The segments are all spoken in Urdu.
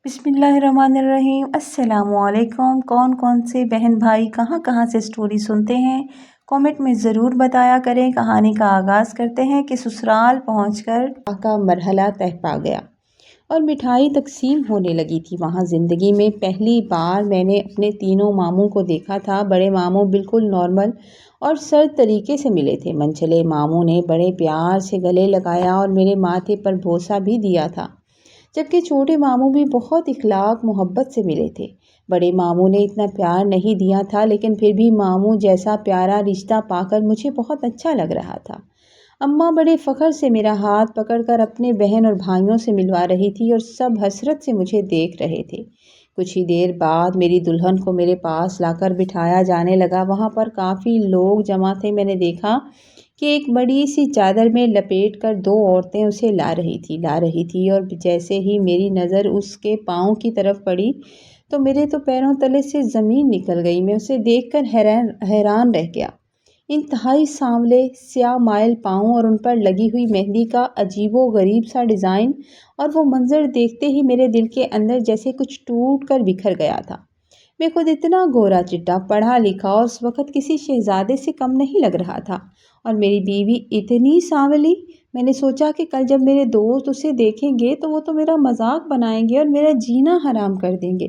بسم اللہ الرحمن الرحیم۔ السلام علیکم۔ کون کون سے بہن بھائی کہاں کہاں سے سٹوری سنتے ہیں، کومنٹ میں ضرور بتایا کریں۔ کہانی کا آغاز کرتے ہیں کہ سسرال پہنچ کر کا مرحلہ طے پا گیا اور مٹھائی تقسیم ہونے لگی تھی۔ وہاں زندگی میں پہلی بار میں نے اپنے تینوں ماموں کو دیکھا تھا۔ بڑے ماموں بالکل نارمل اور سرد طریقے سے ملے تھے۔ منچلے ماموں نے بڑے پیار سے گلے لگایا اور میرے ماتھے پر بوسہ بھی دیا تھا، جبکہ چھوٹے ماموں بھی بہت اخلاق محبت سے ملے تھے۔ بڑے ماموں نے اتنا پیار نہیں دیا تھا، لیکن پھر بھی ماموں جیسا پیارا رشتہ پا کر مجھے بہت اچھا لگ رہا تھا۔ اماں بڑے فخر سے میرا ہاتھ پکڑ کر اپنے بہن اور بھائیوں سے ملوا رہی تھی اور سب حسرت سے مجھے دیکھ رہے تھے۔ کچھ ہی دیر بعد میری دلہن کو میرے پاس لا کر بٹھایا جانے لگا۔ وہاں پر کافی لوگ جمع تھے۔ میں نے دیکھا کہ ایک بڑی سی چادر میں لپیٹ کر دو عورتیں اسے لا رہی تھی اور جیسے ہی میری نظر اس کے پاؤں کی طرف پڑی تو میرے تو پیروں تلے سے زمین نکل گئی۔ میں اسے دیکھ کر حیران رہ گیا۔ انتہائی سانولے سیاہ مائل پاؤں اور ان پر لگی ہوئی مہندی کا عجیب و غریب سا ڈیزائن، اور وہ منظر دیکھتے ہی میرے دل کے اندر جیسے کچھ ٹوٹ کر بکھر گیا تھا۔ میں خود اتنا گورا چٹا، پڑھا لکھا اور اس وقت کسی شہزادے سے کم نہیں لگ رہا تھا، اور میری بیوی اتنی سانولی۔ میں نے سوچا کہ کل جب میرے دوست اسے دیکھیں گے تو وہ تو میرا مذاق بنائیں گے اور میرا جینا حرام کر دیں گے۔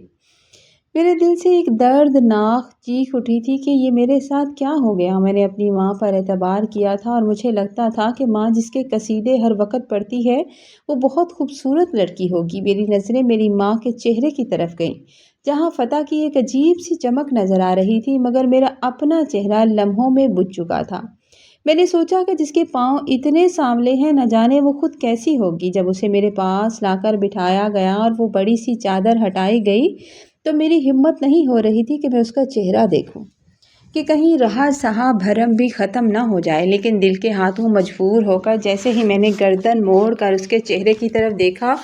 میرے دل سے ایک دردناک چیخ اٹھی تھی کہ یہ میرے ساتھ کیا ہو گیا۔ میں نے اپنی ماں پر اعتبار کیا تھا اور مجھے لگتا تھا کہ ماں جس کے قصیدے ہر وقت پڑھتی ہے وہ بہت خوبصورت لڑکی ہوگی۔ میری نظریں میری ماں کے چہرے کی طرف گئیں، جہاں فتح کی ایک عجیب سی چمک نظر آ رہی تھی، مگر میرا اپنا چہرہ لمحوں میں بجھ چکا تھا۔ میں نے سوچا کہ جس کے پاؤں اتنے سانولے ہیں، نہ جانے وہ خود کیسی ہوگی۔ جب اسے میرے پاس لا کر بٹھایا گیا اور وہ بڑی سی چادر ہٹائی گئی تو میری ہمت نہیں ہو رہی تھی کہ میں اس کا چہرہ دیکھوں، کہ کہیں رہا سہا بھرم بھی ختم نہ ہو جائے۔ لیکن دل کے ہاتھوں مجبور ہو کر جیسے ہی میں نے گردن موڑ کر اس کے چہرے کی طرف دیکھا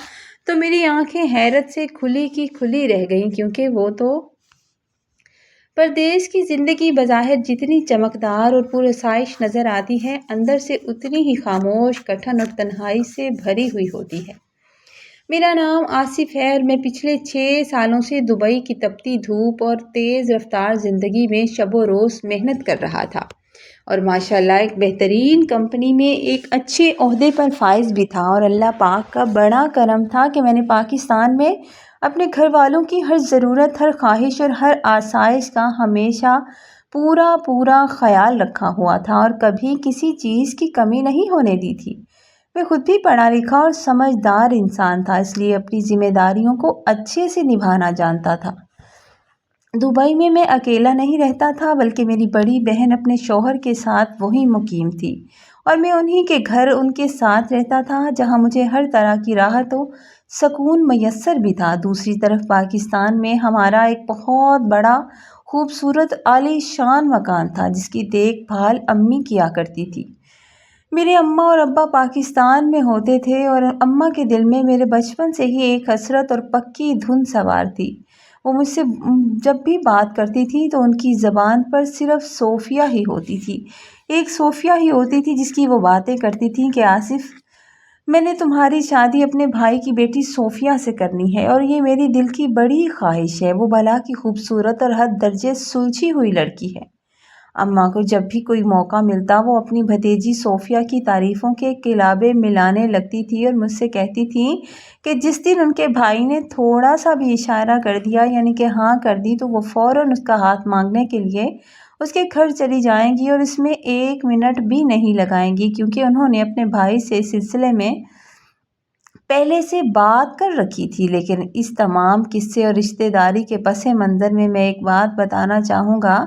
تو میری آنکھیں حیرت سے کھلی کی کھلی رہ گئیں، کیونکہ وہ تو پردیس کی زندگی بظاہر جتنی چمکدار اور پرآسائش نظر آتی ہے، اندر سے اتنی ہی خاموش، کٹھن اور تنہائی سے بھری ہوئی ہوتی ہے۔ میرا نام آصف ہے اور میں پچھلے 6 سالوں سے دبئی کی تپتی دھوپ اور تیز رفتار زندگی میں شب و روز محنت کر رہا تھا، اور ماشاءاللہ ایک بہترین کمپنی میں ایک اچھے عہدے پر فائز بھی تھا۔ اور اللہ پاک کا بڑا کرم تھا کہ میں نے پاکستان میں اپنے گھر والوں کی ہر ضرورت، ہر خواہش اور ہر آسائش کا ہمیشہ پورا خیال رکھا ہوا تھا اور کبھی کسی چیز کی کمی نہیں ہونے دی تھی۔ میں خود بھی پڑھا لکھا اور سمجھدار انسان تھا، اس لیے اپنی ذمہ داریوں کو اچھے سے نبھانا جانتا تھا۔ دبئی میں اکیلا نہیں رہتا تھا، بلکہ میری بڑی بہن اپنے شوہر کے ساتھ وہیں مقیم تھی، اور میں انہی کے گھر ان کے ساتھ رہتا تھا، جہاں مجھے ہر طرح کی راحت و سکون میسر بھی تھا۔ دوسری طرف پاکستان میں ہمارا ایک بہت بڑا خوبصورت عالی شان مکان تھا، جس کی دیکھ بھال امی کیا کرتی تھی۔ میرے اماں اور ابا پاکستان میں ہوتے تھے، اور اماں کے دل میں میرے بچپن سے ہی ایک حسرت اور پکی دھن سوار تھی۔ وہ مجھ سے جب بھی بات کرتی تھی تو ان کی زبان پر صرف صوفیہ ہی ہوتی تھی، ایک صوفیہ ہی ہوتی تھی جس کی وہ باتیں کرتی تھیں کہ آصف، میں نے تمہاری شادی اپنے بھائی کی بیٹی صوفیہ سے کرنی ہے، اور یہ میری دل کی بڑی خواہش ہے۔ وہ بلا کی خوبصورت اور حد درجے سلجھی ہوئی لڑکی ہے۔ اماں کو جب بھی کوئی موقع ملتا وہ اپنی بھتیجی صوفیہ کی تعریفوں کے کلابے ملانے لگتی تھی اور مجھ سے کہتی تھیں کہ جس دن ان کے بھائی نے تھوڑا سا بھی اشارہ کر دیا، یعنی کہ ہاں کر دی، تو وہ فوراً اس کا ہاتھ مانگنے کے لیے اس کے گھر چلی جائیں گی اور اس میں 1 منٹ بھی نہیں لگائیں گی، کیونکہ انہوں نے اپنے بھائی سے اس سلسلے میں پہلے سے بات کر رکھی تھی۔ لیکن اس تمام قصے اور رشتہ داری کے پس منظر میں ایک بات بتانا چاہوں گا۔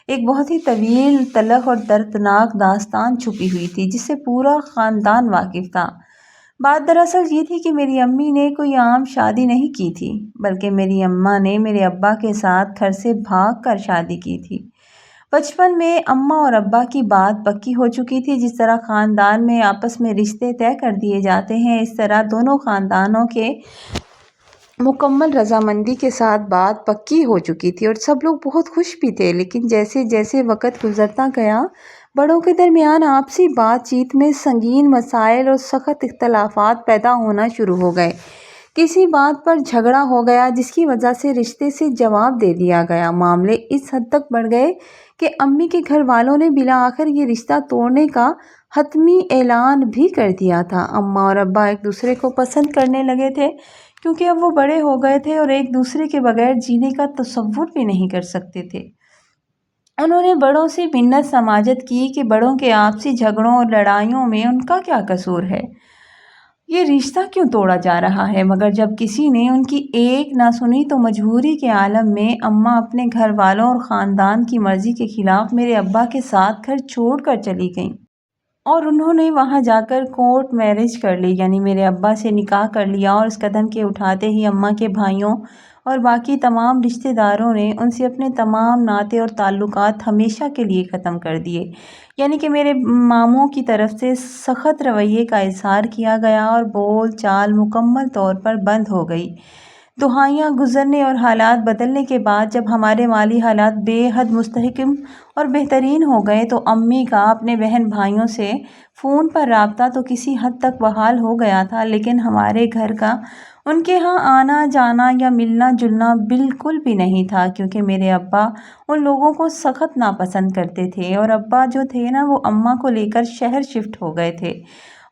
ایک بہت ہی طویل، تلخ اور دردناک داستان چھپی ہوئی تھی، جس سے پورا خاندان واقف تھا۔ بات دراصل یہ تھی کہ میری امی نے کوئی عام شادی نہیں کی تھی، بلکہ میری اماں نے میرے ابا کے ساتھ گھر سے بھاگ کر شادی کی تھی۔ بچپن میں اماں اور ابا کی بات پکی ہو چکی تھی۔ جس طرح خاندان میں آپس میں رشتے طے کر دیے جاتے ہیں، اس طرح دونوں خاندانوں کے مکمل رضامندی کے ساتھ بات پکی ہو چکی تھی، اور سب لوگ بہت خوش بھی تھے۔ لیکن جیسے جیسے وقت گزرتا گیا، بڑوں کے درمیان آپسی بات چیت میں سنگین مسائل اور سخت اختلافات پیدا ہونا شروع ہو گئے۔ کسی بات پر جھگڑا ہو گیا جس کی وجہ سے رشتے سے جواب دے دیا گیا۔ معاملے اس حد تک بڑھ گئے کہ امی کے گھر والوں نے بالآخر یہ رشتہ توڑنے کا حتمی اعلان بھی کر دیا تھا۔ اماں اور ابا ایک دوسرے کو پسند کرنے لگے تھے کیونکہ اب وہ بڑے ہو گئے تھے اور ایک دوسرے کے بغیر جینے کا تصور بھی نہیں کر سکتے تھے۔ انہوں نے بڑوں سے منت سماجت کی کہ بڑوں کے آپسی جھگڑوں اور لڑائیوں میں ان کا کیا قصور ہے، یہ رشتہ کیوں توڑا جا رہا ہے، مگر جب کسی نے ان کی ایک نہ سنی تو مجبوری کے عالم میں اماں اپنے گھر والوں اور خاندان کی مرضی کے خلاف میرے ابا کے ساتھ گھر چھوڑ کر چلی گئیں اور انہوں نے وہاں جا کر کورٹ میرج کر لی، یعنی میرے ابا سے نکاح کر لیا۔ اور اس قدم کے اٹھاتے ہی اماں کے بھائیوں اور باقی تمام رشتہ داروں نے ان سے اپنے تمام ناطے اور تعلقات ہمیشہ کے لیے ختم کر دیے، یعنی کہ میرے ماموں کی طرف سے سخت رویے کا اظہار کیا گیا اور بول چال مکمل طور پر بند ہو گئی۔ دہائیاں گزرنے اور حالات بدلنے کے بعد جب ہمارے مالی حالات بے حد مستحکم اور بہترین ہو گئے تو امی کا اپنے بہن بھائیوں سے فون پر رابطہ تو کسی حد تک بحال ہو گیا تھا، لیکن ہمارے گھر کا ان کے ہاں آنا جانا یا ملنا جلنا بالکل بھی نہیں تھا، کیونکہ میرے ابا ان لوگوں کو سخت ناپسند کرتے تھے اور ابا جو تھے نا وہ اماں کو لے کر شہر شفٹ ہو گئے تھے۔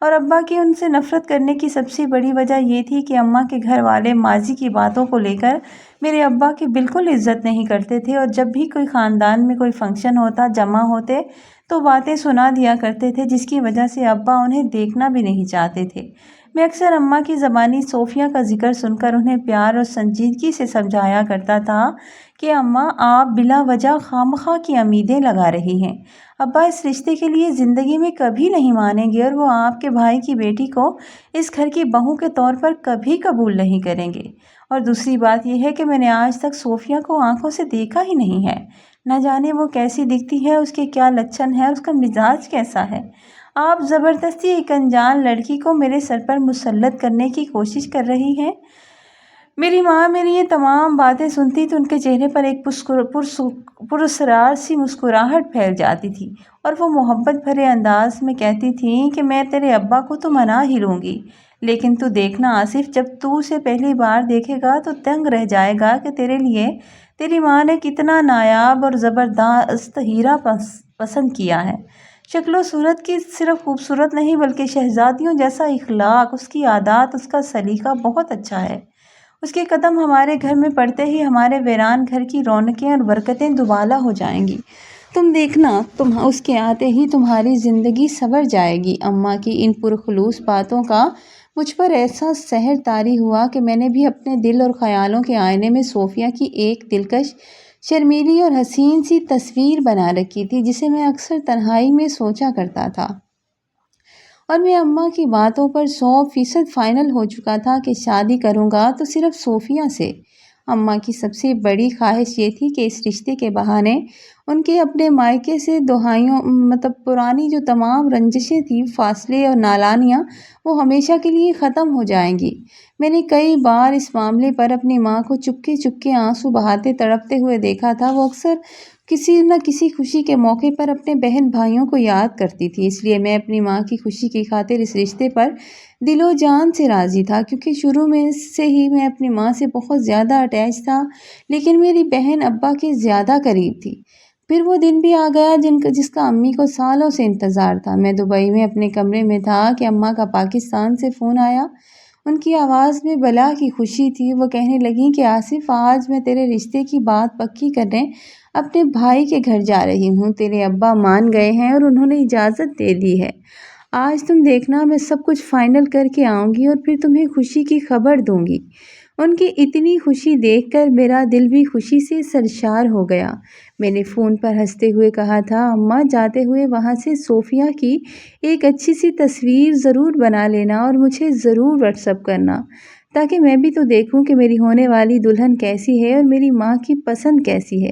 اور ابا کی ان سے نفرت کرنے کی سب سے بڑی وجہ یہ تھی کہ اماں کے گھر والے ماضی کی باتوں کو لے کر میرے ابا کی بالکل عزت نہیں کرتے تھے، اور جب بھی کوئی خاندان میں کوئی فنکشن ہوتا جمع ہوتے تو باتیں سنا دیا کرتے تھے، جس کی وجہ سے ابا انہیں دیکھنا بھی نہیں چاہتے تھے۔ میں اکثر اماں کی زبانی صوفیہ کا ذکر سن کر انہیں پیار اور سنجیدگی سے سمجھایا کرتا تھا کہ اماں آپ بلا وجہ خواہ کی امیدیں لگا رہی ہیں، ابا اس رشتے کے لیے زندگی میں کبھی نہیں مانیں گے اور وہ آپ کے بھائی کی بیٹی کو اس گھر کی بہو کے طور پر کبھی قبول نہیں کریں گے۔ اور دوسری بات یہ ہے کہ میں نے آج تک صوفیہ کو آنکھوں سے دیکھا ہی نہیں ہے، نہ جانے وہ کیسی دکھتی ہے، اس کے کیا لچھن ہے، اس کا مزاج کیسا ہے۔ آپ زبردستی ایک انجان لڑکی کو میرے سر پر مسلط کرنے کی کوشش کر رہی ہیں۔ میری ماں میری یہ تمام باتیں سنتی تو ان کے چہرے پر ایک پراسرار سی مسکراہٹ پھیل جاتی تھی اور وہ محبت بھرے انداز میں کہتی تھیں کہ میں تیرے ابا کو تو منا ہی لوں گی، لیکن تو دیکھنا آصف، جب تو اسے پہلی بار دیکھے گا تو دنگ رہ جائے گا کہ تیرے لیے تیری ماں نے کتنا نایاب اور زبردست ہیرا پسند کیا ہے۔ شکل و صورت کی صرف خوبصورت نہیں بلکہ شہزادیوں جیسا اخلاق، اس کی عادات، اس کا سلیقہ بہت اچھا ہے۔ اس کے قدم ہمارے گھر میں پڑتے ہی ہمارے ویران گھر کی رونقیں اور برکتیں دوبالا ہو جائیں گی۔ تم دیکھنا، اس کے آتے ہی تمہاری زندگی سنور جائے گی۔ اماں کی ان پرخلوص باتوں کا مجھ پر ایسا سحر طاری ہوا کہ میں نے بھی اپنے دل اور خیالوں کے آئینے میں صوفیہ کی ایک دلکش، شرمیلی اور حسین سی تصویر بنا رکھی تھی، جسے میں اکثر تنہائی میں سوچا کرتا تھا، اور میں اماں کی باتوں پر 100% فائنل ہو چکا تھا کہ شادی کروں گا تو صرف صوفیہ سے۔ اماں کی سب سے بڑی خواہش یہ تھی کہ اس رشتے کے بہانے ان کے اپنے مائکے سے پرانی جو تمام رنجشیں تھیں، فاصلے اور نالانیاں، وہ ہمیشہ کے لیے ختم ہو جائیں گی۔ میں نے کئی بار اس معاملے پر اپنی ماں کو چپکے چپکے آنسو بہاتے تڑپتے ہوئے دیکھا تھا۔ وہ اکثر کسی نہ کسی خوشی کے موقع پر اپنے بہن بھائیوں کو یاد کرتی تھی، اس لیے میں اپنی ماں کی خوشی کی خاطر اس رشتے پر دل و جان سے راضی تھا، کیونکہ شروع میں سے ہی میں اپنی ماں سے بہت زیادہ اٹیچ تھا، لیکن میری بہن ابا کے زیادہ قریب تھی۔ پھر وہ دن بھی آ گیا جس کا امی کو سالوں سے انتظار تھا۔ میں دبئی میں اپنے کمرے میں تھا کہ اماں کا پاکستان سے فون آیا۔ ان کی آواز میں بلا کی خوشی تھی۔ وہ کہنے لگیں کہ آصف، آج میں تیرے رشتے کی بات پکی کرنے اپنے بھائی کے گھر جا رہی ہوں۔ تیرے ابا مان گئے ہیں اور انہوں نے اجازت دے دی ہے۔ آج تم دیکھنا، میں سب کچھ فائنل کر کے آؤں گی اور پھر تمہیں خوشی کی خبر دوں گی۔ ان کی اتنی خوشی دیکھ کر میرا دل بھی خوشی سے سرشار ہو گیا۔ میں نے فون پر ہنستے ہوئے کہا تھا، اماں جاتے ہوئے وہاں سے صوفیہ کی ایک اچھی سی تصویر ضرور بنا لینا اور مجھے ضرور واٹس ایپ کرنا، تاکہ میں بھی تو دیکھوں کہ میری ہونے والی دلہن کیسی ہے اور میری ماں کی پسند کیسی ہے۔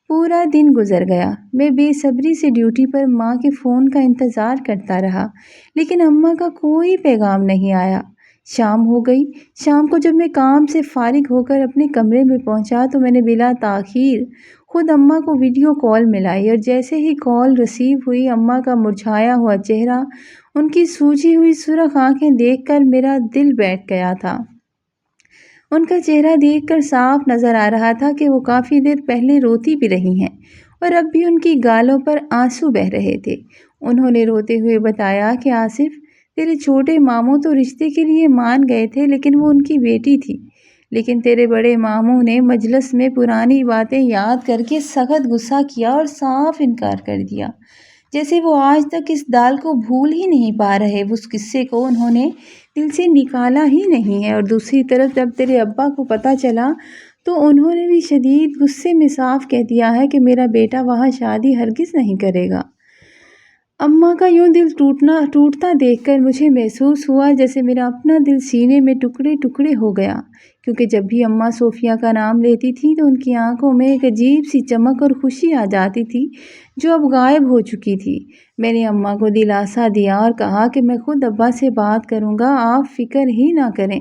پورا دن گزر گیا۔ میں بے صبری سے ڈیوٹی پر ماں کے فون کا انتظار کرتا رہا، لیکن اماں کا کوئی پیغام نہیں آیا۔ شام ہو گئی۔ شام کو جب میں کام سے فارغ ہو کر اپنے کمرے میں پہنچا تو میں نے بلا تاخیر خود اماں کو ویڈیو کال ملائی، اور جیسے ہی کال ریسیو ہوئی، اماں کا مرجھایا ہوا چہرہ، ان کی سوجی ہوئی سرخ آنکھیں دیکھ کر میرا دل بیٹھ گیا تھا۔ ان کا چہرہ دیکھ کر صاف نظر آ رہا تھا کہ وہ کافی دیر پہلے روتی بھی رہی ہیں اور اب بھی ان کی گالوں پر آنسو بہہ رہے تھے۔ انہوں نے روتے ہوئے بتایا کہ آصف، تیرے چھوٹے ماموں تو رشتے کے لیے مان گئے تھے، لیکن وہ ان کی بیٹی تھی۔ لیکن تیرے بڑے ماموں نے مجلس میں پرانی باتیں یاد کر کے سخت غصہ کیا اور صاف انکار کر دیا، جیسے وہ آج تک اس دال کو بھول ہی نہیں پا رہے۔ اس قصے کو انہوں نے دل سے نکالا ہی نہیں ہے۔ اور دوسری طرف جب تیرے ابا کو پتہ چلا تو انہوں نے بھی شدید غصے میں صاف کہہ دیا ہے کہ میرا بیٹا وہاں شادی ہرگز نہیں کرے گا۔ اماں کا یوں دل ٹوٹتا دیکھ کر مجھے محسوس ہوا جیسے میرا اپنا دل سینے میں ٹکڑے ٹکڑے ہو گیا، کیونکہ جب بھی اماں صوفیہ کا نام لیتی تھی تو ان کی آنکھوں میں ایک عجیب سی چمک اور خوشی آ جاتی تھی جو اب غائب ہو چکی تھی۔ میں نے اماں کو دلاسا دیا اور کہا کہ میں خود ابا سے بات کروں گا، آپ فکر ہی نہ کریں۔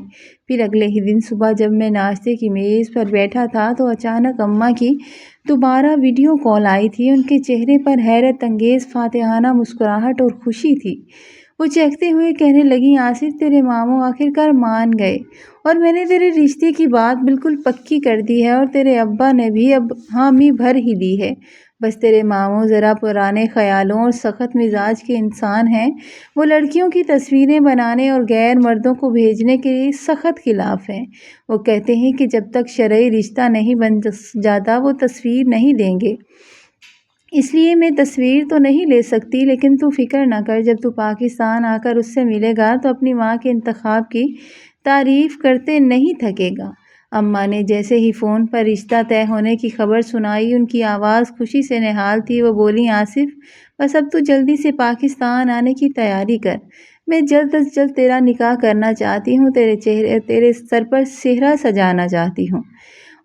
پھر اگلے ہی دن صبح جب میں ناشتے کی میز پر بیٹھا تھا تو اچانک اماں کی دوبارہ ویڈیو کال آئی تھی۔ ان کے چہرے پر حیرت انگیز فاتحانہ مسکراہٹ اور خوشی تھی۔ وہ چہکتے ہوئے کہنے لگیں، آصف، تیرے ماموں آخرکار مان گئے اور میں نے تیرے رشتے کی بات بالکل پکی کر دی ہے اور تیرے ابا نے بھی اب حامی بھر ہی لی ہے۔ بس تیرے ماموں ذرا پرانے خیالوں اور سخت مزاج کے انسان ہیں۔ وہ لڑکیوں کی تصویریں بنانے اور غیر مردوں کو بھیجنے کے سخت خلاف ہیں۔ وہ کہتے ہیں کہ جب تک شرعی رشتہ نہیں بن جاتا وہ تصویر نہیں دیں گے۔ اس لیے میں تصویر تو نہیں لے سکتی، لیکن تو فکر نہ کر، جب تو پاکستان آ کر اس سے ملے گا تو اپنی ماں کے انتخاب کی تعریف کرتے نہیں تھکے گا۔ اماں نے جیسے ہی فون پر رشتہ طے ہونے کی خبر سنائی، ان کی آواز خوشی سے نہال تھی۔ وہ بولیں، آصف، بس اب تو جلدی سے پاکستان آنے کی تیاری کر۔ میں جلد از جلد تیرا نکاح کرنا چاہتی ہوں، تیرے سر پر سہرا سجانا چاہتی ہوں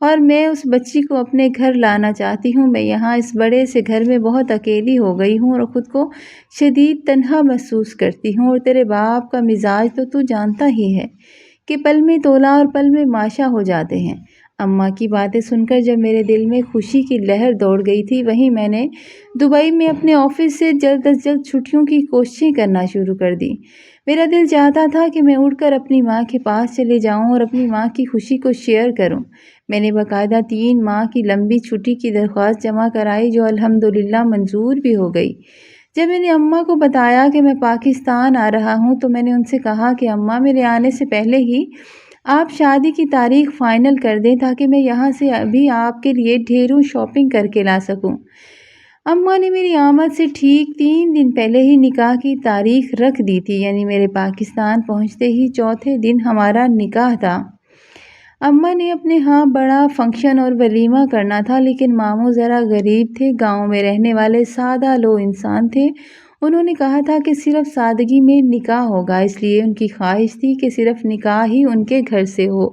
اور میں اس بچی کو اپنے گھر لانا چاہتی ہوں۔ میں یہاں اس بڑے سے گھر میں بہت اکیلی ہو گئی ہوں اور خود کو شدید تنہا محسوس کرتی ہوں، اور تیرے باپ کا مزاج تو جانتا ہی ہے کہ پل میں تولا اور پل میں ماشا ہو جاتے ہیں۔ اماں کی باتیں سن کر جب میرے دل میں خوشی کی لہر دوڑ گئی تھی، وہیں میں نے دبئی میں اپنے آفس سے جلد از جلد چھٹیوں کی کوششیں کرنا شروع کر دی۔ میرا دل چاہتا تھا کہ میں اڑ کر اپنی ماں کے پاس چلے جاؤں اور اپنی ماں کی خوشی کو شیئر کروں۔ میں نے باقاعدہ 3 ماہ کی لمبی چھٹی کی درخواست جمع کرائی، جو الحمدللہ منظور بھی ہو گئی۔ جب میں نے اماں کو بتایا کہ میں پاکستان آ رہا ہوں تو میں نے ان سے کہا کہ اماں، میرے آنے سے پہلے ہی آپ شادی کی تاریخ فائنل کر دیں تاکہ میں یہاں سے ابھی آپ کے لیے ڈھیروں شاپنگ کر کے لا سکوں۔ اماں نے میری آمد سے ٹھیک 3 دن پہلے ہی نکاح کی تاریخ رکھ دی تھی، یعنی میرے پاکستان پہنچتے ہی چوتھے دن ہمارا نکاح تھا۔ اماں نے اپنے ہاں بڑا فنکشن اور ولیمہ کرنا تھا، لیکن ماموں ذرا غریب تھے، گاؤں میں رہنے والے سادہ لو انسان تھے۔ انہوں نے کہا تھا کہ صرف سادگی میں نکاح ہوگا، اس لیے ان کی خواہش تھی کہ صرف نکاح ہی ان کے گھر سے ہو۔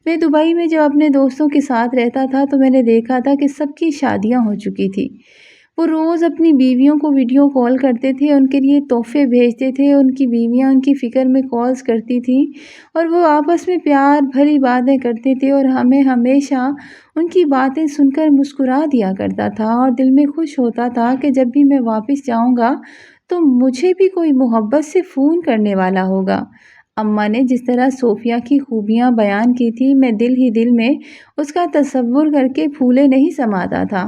میں دبئی میں جب اپنے دوستوں کے ساتھ رہتا تھا تو میں نے دیکھا تھا کہ سب کی شادیاں ہو چکی تھی۔ وہ روز اپنی بیویوں کو ویڈیو کال کرتے تھے، ان کے لیے تحفے بھیجتے تھے، ان کی بیویاں ان کی فکر میں کالز کرتی تھیں اور وہ آپس میں پیار بھری باتیں کرتے تھے، اور ہمیں ہمیشہ ان کی باتیں سن کر مسکرا دیا کرتا تھا اور دل میں خوش ہوتا تھا کہ جب بھی میں واپس جاؤں گا تو مجھے بھی کوئی محبت سے فون کرنے والا ہوگا۔ اماں نے جس طرح صوفیہ کی خوبیاں بیان کی تھی، میں دل ہی دل میں اس کا تصور کر کے پھولے نہیں سماتا تھا۔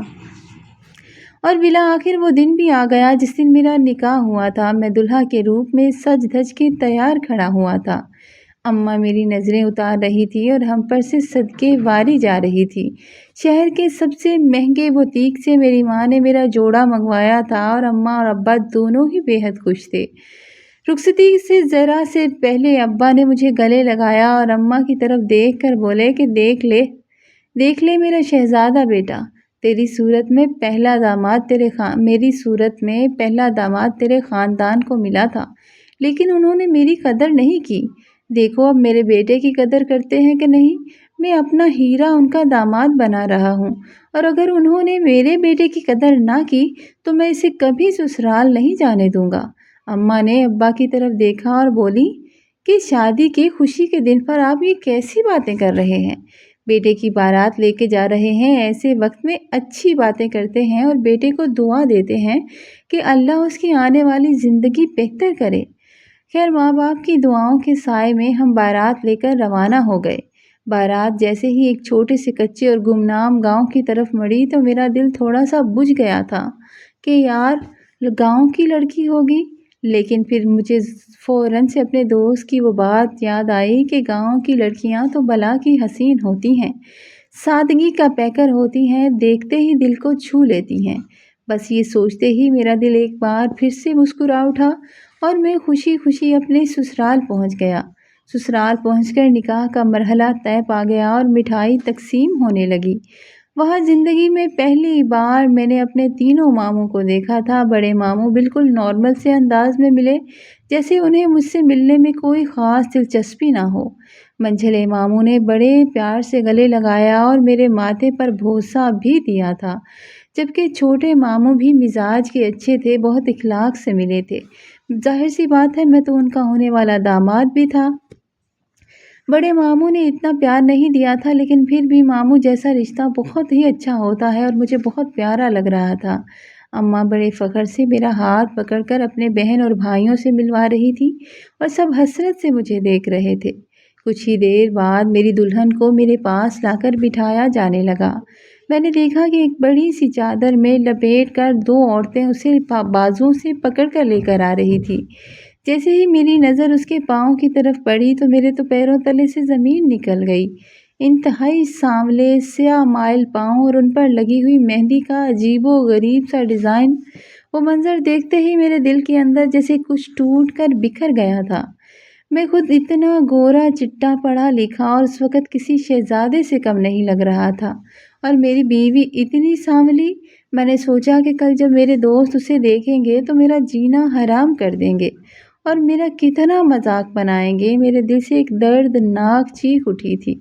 اور بالآخر وہ دن بھی آ گیا جس دن میرا نکاح ہوا تھا۔ میں دلہا کے روپ میں سج دھج کے تیار کھڑا ہوا تھا۔ اماں میری نظریں اتار رہی تھی اور ہم پر سے صدقے واری جا رہی تھی۔ شہر کے سب سے مہنگے بوتیک سے میری ماں نے میرا جوڑا منگوایا تھا اور اماں اور ابا دونوں ہی بے حد خوش تھے۔ رخصتی سے ذرا سے پہلے ابا نے مجھے گلے لگایا اور اماں کی طرف دیکھ کر بولے کہ دیکھ لے میرا شہزادہ بیٹا، میری صورت میں پہلا داماد تیرے خاندان کو ملا تھا، لیکن انہوں نے میری قدر نہیں کی۔ دیکھو اب میرے بیٹے کی قدر کرتے ہیں کہ نہیں۔ میں اپنا ہیرا ان کا داماد بنا رہا ہوں، اور اگر انہوں نے میرے بیٹے کی قدر نہ کی تو میں اسے کبھی سسرال نہیں جانے دوں گا۔ اماں نے ابا کی طرف دیکھا اور بولی کہ شادی کے خوشی کے دن پر آپ یہ کیسی باتیں کر رہے ہیں؟ بیٹے کی بارات لے کے جا رہے ہیں، ایسے وقت میں اچھی باتیں کرتے ہیں اور بیٹے کو دعا دیتے ہیں کہ اللہ اس کی آنے والی زندگی بہتر کرے۔ خیر، ماں باپ کی دعاؤں کے سائے میں ہم بارات لے کر روانہ ہو گئے۔ بارات جیسے ہی ایک چھوٹے سے کچے اور گمنام گاؤں کی طرف مڑی تو میرا دل تھوڑا سا بجھ گیا تھا کہ یار گاؤں کی لڑکی ہوگی، لیکن پھر مجھے فوراً سے اپنے دوست کی وہ بات یاد آئی کہ گاؤں کی لڑکیاں تو بلا کی حسین ہوتی ہیں، سادگی کا پیکر ہوتی ہیں، دیکھتے ہی دل کو چھو لیتی ہیں۔ بس یہ سوچتے ہی میرا دل ایک بار پھر سے مسکرا اٹھا اور میں خوشی خوشی اپنے سسرال پہنچ گیا۔ سسرال پہنچ کر نکاح کا مرحلہ طے پا گیا اور مٹھائی تقسیم ہونے لگی۔ وہاں زندگی میں پہلی بار میں نے اپنے تینوں ماموں کو دیکھا تھا۔ بڑے ماموں بالکل نارمل سے انداز میں ملے، جیسے انہیں مجھ سے ملنے میں کوئی خاص دلچسپی نہ ہو۔ منجھلے ماموں نے بڑے پیار سے گلے لگایا اور میرے ماتھے پر بوسہ بھی دیا تھا، جبکہ چھوٹے ماموں بھی مزاج کے اچھے تھے، بہت اخلاق سے ملے تھے۔ ظاہر سی بات ہے، میں تو ان کا ہونے والا داماد بھی تھا۔ بڑے ماموں نے اتنا پیار نہیں دیا تھا، لیکن پھر بھی ماموں جیسا رشتہ بہت ہی اچھا ہوتا ہے اور مجھے بہت پیارا لگ رہا تھا۔ اماں بڑے فخر سے میرا ہاتھ پکڑ کر اپنے بہن اور بھائیوں سے ملوا رہی تھی اور سب حسرت سے مجھے دیکھ رہے تھے۔ کچھ ہی دیر بعد میری دلہن کو میرے پاس لا کر بٹھایا جانے لگا۔ میں نے دیکھا کہ ایک بڑی سی چادر میں لپیٹ کر دو عورتیں اسے بازوؤں سے پکڑ کر لے کر آ رہی تھی۔ جیسے ہی میری نظر اس کے پاؤں کی طرف پڑی تو میرے تو پیروں تلے سے زمین نکل گئی۔ انتہائی سانولے سیاہ مائل پاؤں اور ان پر لگی ہوئی مہندی کا عجیب و غریب سا ڈیزائن، وہ منظر دیکھتے ہی میرے دل کے اندر جیسے کچھ ٹوٹ کر بکھر گیا تھا۔ میں خود اتنا گورا چٹا پڑھا لکھا اور اس وقت کسی شہزادے سے کم نہیں لگ رہا تھا، اور میری بیوی اتنی سانولی۔ میں نے سوچا کہ کل جب میرے دوست اسے دیکھیں گے تو میرا جینا حرام کر دیں گے اور میرا کتنا مذاق بنائیں گے۔ میرے دل سے ایک دردناک چیخ اٹھی تھی۔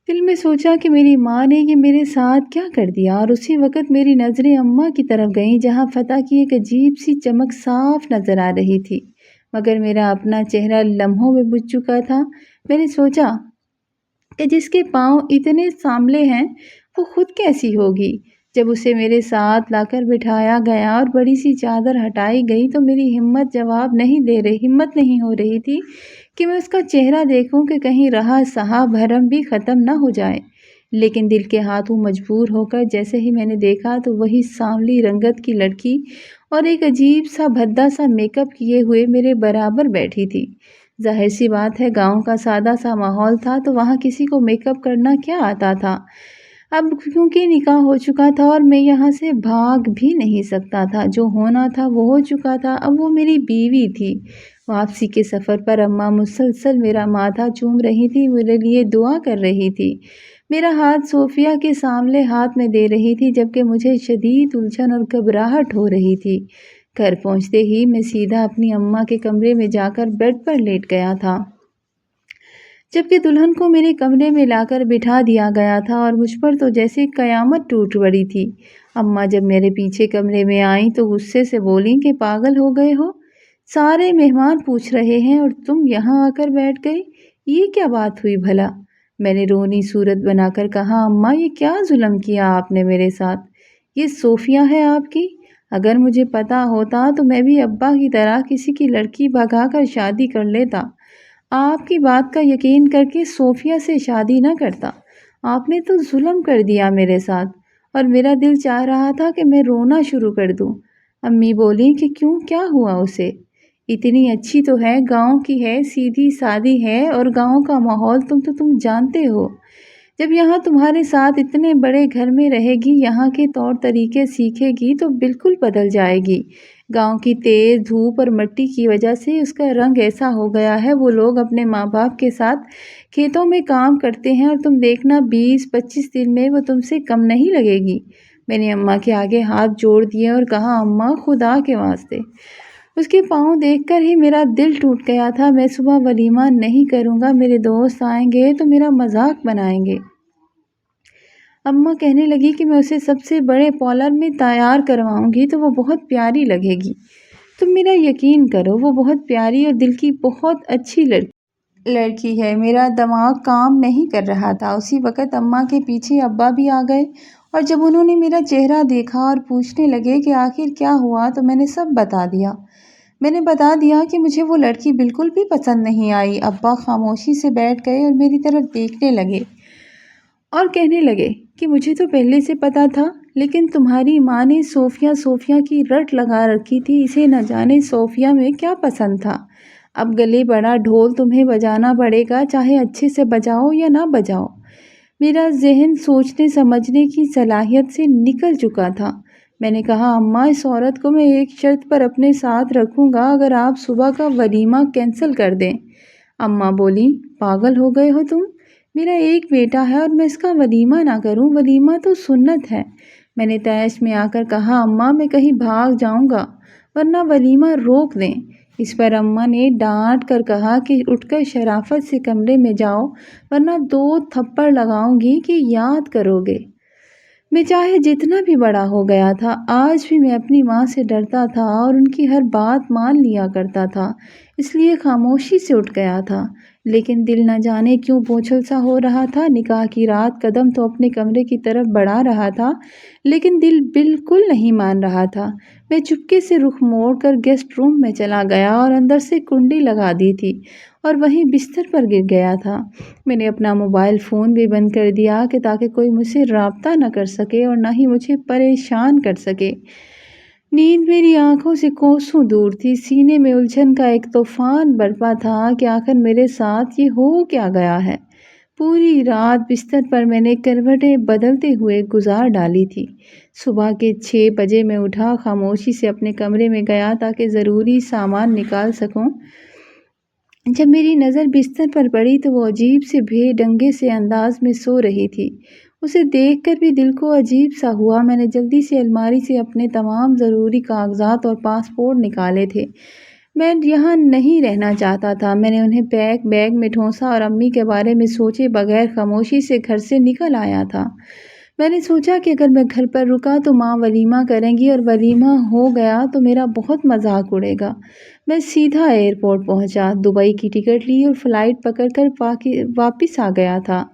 دل میں سوچا کہ میری ماں نے یہ میرے ساتھ کیا کر دیا، اور اسی وقت میری نظریں اماں کی طرف گئیں جہاں فتح کی ایک عجیب سی چمک صاف نظر آ رہی تھی، مگر میرا اپنا چہرہ لمحوں میں بجھ چکا تھا۔ میں نے سوچا کہ جس کے پاؤں اتنے سانولے ہیں وہ خود کیسی ہوگی۔ جب اسے میرے ساتھ لا کر بٹھایا گیا اور بڑی سی چادر ہٹائی گئی تو میری ہمت نہیں ہو رہی تھی کہ میں اس کا چہرہ دیکھوں کہ کہیں رہا سہا بھرم بھی ختم نہ ہو جائے۔ لیکن دل کے ہاتھوں مجبور ہو کر جیسے ہی میں نے دیکھا تو وہی سانولی رنگت کی لڑکی اور ایک عجیب سا بھدا سا میک اپ کیے ہوئے میرے برابر بیٹھی تھی۔ ظاہر سی بات ہے، گاؤں کا سادہ سا ماحول تھا تو وہاں کسی کو میک اپ کرنا کیا آتا تھا۔ اب کیونکہ نکاح ہو چکا تھا اور میں یہاں سے بھاگ بھی نہیں سکتا تھا، جو ہونا تھا وہ ہو چکا تھا۔ اب وہ میری بیوی تھی۔ واپسی کے سفر پر اماں مسلسل میرا ماتھا چوم رہی تھی، میرے لیے دعا کر رہی تھی، میرا ہاتھ صوفیہ کے سامنے ہاتھ میں دے رہی تھی، جبکہ مجھے شدید الجھن اور گھبراہٹ ہو رہی تھی۔ گھر پہنچتے ہی میں سیدھا اپنی اماں کے کمرے میں جا کر بیڈ پر لیٹ گیا تھا، جبکہ دلہن کو میرے کمرے میں لا کر بٹھا دیا گیا تھا اور مجھ پر تو جیسے قیامت ٹوٹ پڑی تھی۔ اماں جب میرے پیچھے کمرے میں آئیں تو غصے سے بولیں کہ پاگل ہو گئے ہو، سارے مہمان پوچھ رہے ہیں اور تم یہاں آ کر بیٹھ گئے، یہ کیا بات ہوئی بھلا؟ میں نے رونی صورت بنا کر کہا، اماں یہ کیا ظلم کیا آپ نے میرے ساتھ؟ یہ صوفیہ ہے آپ کی؟ اگر مجھے پتا ہوتا تو میں بھی ابا کی طرح کسی کی لڑکی بھگا کر شادی کر لیتا، آپ کی بات کا یقین کر کے صوفیہ سے شادی نہ کرتا۔ آپ نے تو ظلم کر دیا میرے ساتھ، اور میرا دل چاہ رہا تھا کہ میں رونا شروع کر دوں۔ امی بولیں کہ کیوں، کیا ہوا اسے؟ اتنی اچھی تو ہے، گاؤں کی ہے، سیدھی سادی ہے، اور گاؤں کا ماحول تم جانتے ہو۔ جب یہاں تمہارے ساتھ اتنے بڑے گھر میں رہے گی، یہاں کے طور طریقے سیکھے گی تو بالکل بدل جائے گی۔ گاؤں کی تیز دھوپ اور مٹی کی وجہ سے اس کا رنگ ایسا ہو گیا ہے، وہ لوگ اپنے ماں باپ کے ساتھ کھیتوں میں کام کرتے ہیں اور تم دیکھنا 20-25 دن میں وہ تم سے کم نہیں لگے گی۔ میں نے اماں کے آگے ہاتھ جوڑ دیے اور کہا، اماں خدا کے واسطے، اس کے پاؤں دیکھ کر ہی میرا دل ٹوٹ گیا تھا۔ میں صبح ولیمہ نہیں کروں گا، میرے دوست آئیں گے تو میرا مذاق بنائیں گے۔ اماں کہنے لگی کہ میں اسے سب سے بڑے پارلر میں تیار کرواؤں گی تو وہ بہت پیاری لگے گی۔ تم میرا یقین کرو، وہ بہت پیاری اور دل کی بہت اچھی لڑکی ہے۔ میرا دماغ کام نہیں کر رہا تھا۔ اسی وقت اماں کے پیچھے ابا بھی آ گئے، اور جب انہوں نے میرا چہرہ دیکھا اور پوچھنے لگے کہ آخر کیا ہوا تو میں نے سب بتا دیا۔ میں نے بتا دیا کہ مجھے وہ لڑکی بالکل بھی پسند نہیں آئی۔ ابا خاموشی سے بیٹھ گئے اور میری طرف دیکھنے لگے اور کہنے لگے کہ مجھے تو پہلے سے پتا تھا، لیکن تمہاری ماں نے صوفیہ کی رٹ لگا رکھی تھی، اسے نہ جانے صوفیہ میں کیا پسند تھا۔ اب گلے بڑا ڈھول تمہیں بجانا پڑے گا، چاہے اچھے سے بجاؤ یا نہ بجاؤ۔ میرا ذہن سوچنے سمجھنے کی صلاحیت سے نکل چکا تھا۔ میں نے کہا اماں، اس عورت کو میں ایک شرط پر اپنے ساتھ رکھوں گا، اگر آپ صبح کا ولیمہ کینسل کر دیں۔ اماں بولی پاگل ہو گئے ہو تم؟ میرا ایک بیٹا ہے اور میں اس کا ولیمہ نہ کروں؟ ولیمہ تو سنت ہے۔ میں نے تیش میں آ کر کہا اماں میں کہیں بھاگ جاؤں گا ورنہ ولیمہ روک دیں۔ اس پر اماں نے ڈانٹ کر کہا کہ اٹھ کر شرافت سے کمرے میں جاؤ ورنہ 2 تھپڑ لگاؤں گی کہ یاد کرو گے۔ میں چاہے جتنا بھی بڑا ہو گیا تھا، آج بھی میں اپنی ماں سے ڈرتا تھا اور ان کی ہر بات مان لیا کرتا تھا، اس لیے خاموشی سے اٹھ گیا تھا۔ لیکن دل نہ جانے کیوں بوچھل سا ہو رہا تھا۔ نکاح کی رات قدم تو اپنے کمرے کی طرف بڑھا رہا تھا، لیکن دل بالکل نہیں مان رہا تھا۔ میں چپکے سے رخ موڑ کر گیسٹ روم میں چلا گیا اور اندر سے کنڈی لگا دی تھی اور وہیں بستر پر گر گیا تھا۔ میں نے اپنا موبائل فون بھی بند کر دیا کہ تاکہ کوئی مجھ سے رابطہ نہ کر سکے اور نہ ہی مجھے پریشان کر سکے۔ نیند میری آنکھوں سے کوسوں دور تھی، سینے میں الجھن کا ایک طوفان برپا تھا کہ آخر میرے ساتھ یہ ہو کیا گیا ہے۔ پوری رات بستر پر میں نے کروٹیں بدلتے ہوئے گزار ڈالی تھی۔ صبح کے 6 بجے میں اٹھا، خاموشی سے اپنے کمرے میں گیا تاکہ ضروری سامان نکال سکوں۔ جب میری نظر بستر پر پڑی تو وہ عجیب سے بے ڈنگے سے انداز میں سو رہی تھی۔ اسے دیکھ کر بھی دل کو عجیب سا ہوا۔ میں نے جلدی سے الماری سے اپنے تمام ضروری کاغذات اور پاسپورٹ نکالے تھے۔ میں یہاں نہیں رہنا چاہتا تھا۔ میں نے انہیں بیگ میں ٹھونسا اور امی کے بارے میں سوچے بغیر خاموشی سے گھر سے نکل آیا تھا۔ میں نے سوچا کہ اگر میں گھر پر رکا تو ماں ولیمہ کریں گی اور ولیمہ ہو گیا تو میرا بہت مذاق اڑے گا۔ میں سیدھا ایئرپورٹ پہنچا، دبئی کی ٹکٹ لی اور فلائٹ پکڑ کر واپس آ گیا تھا۔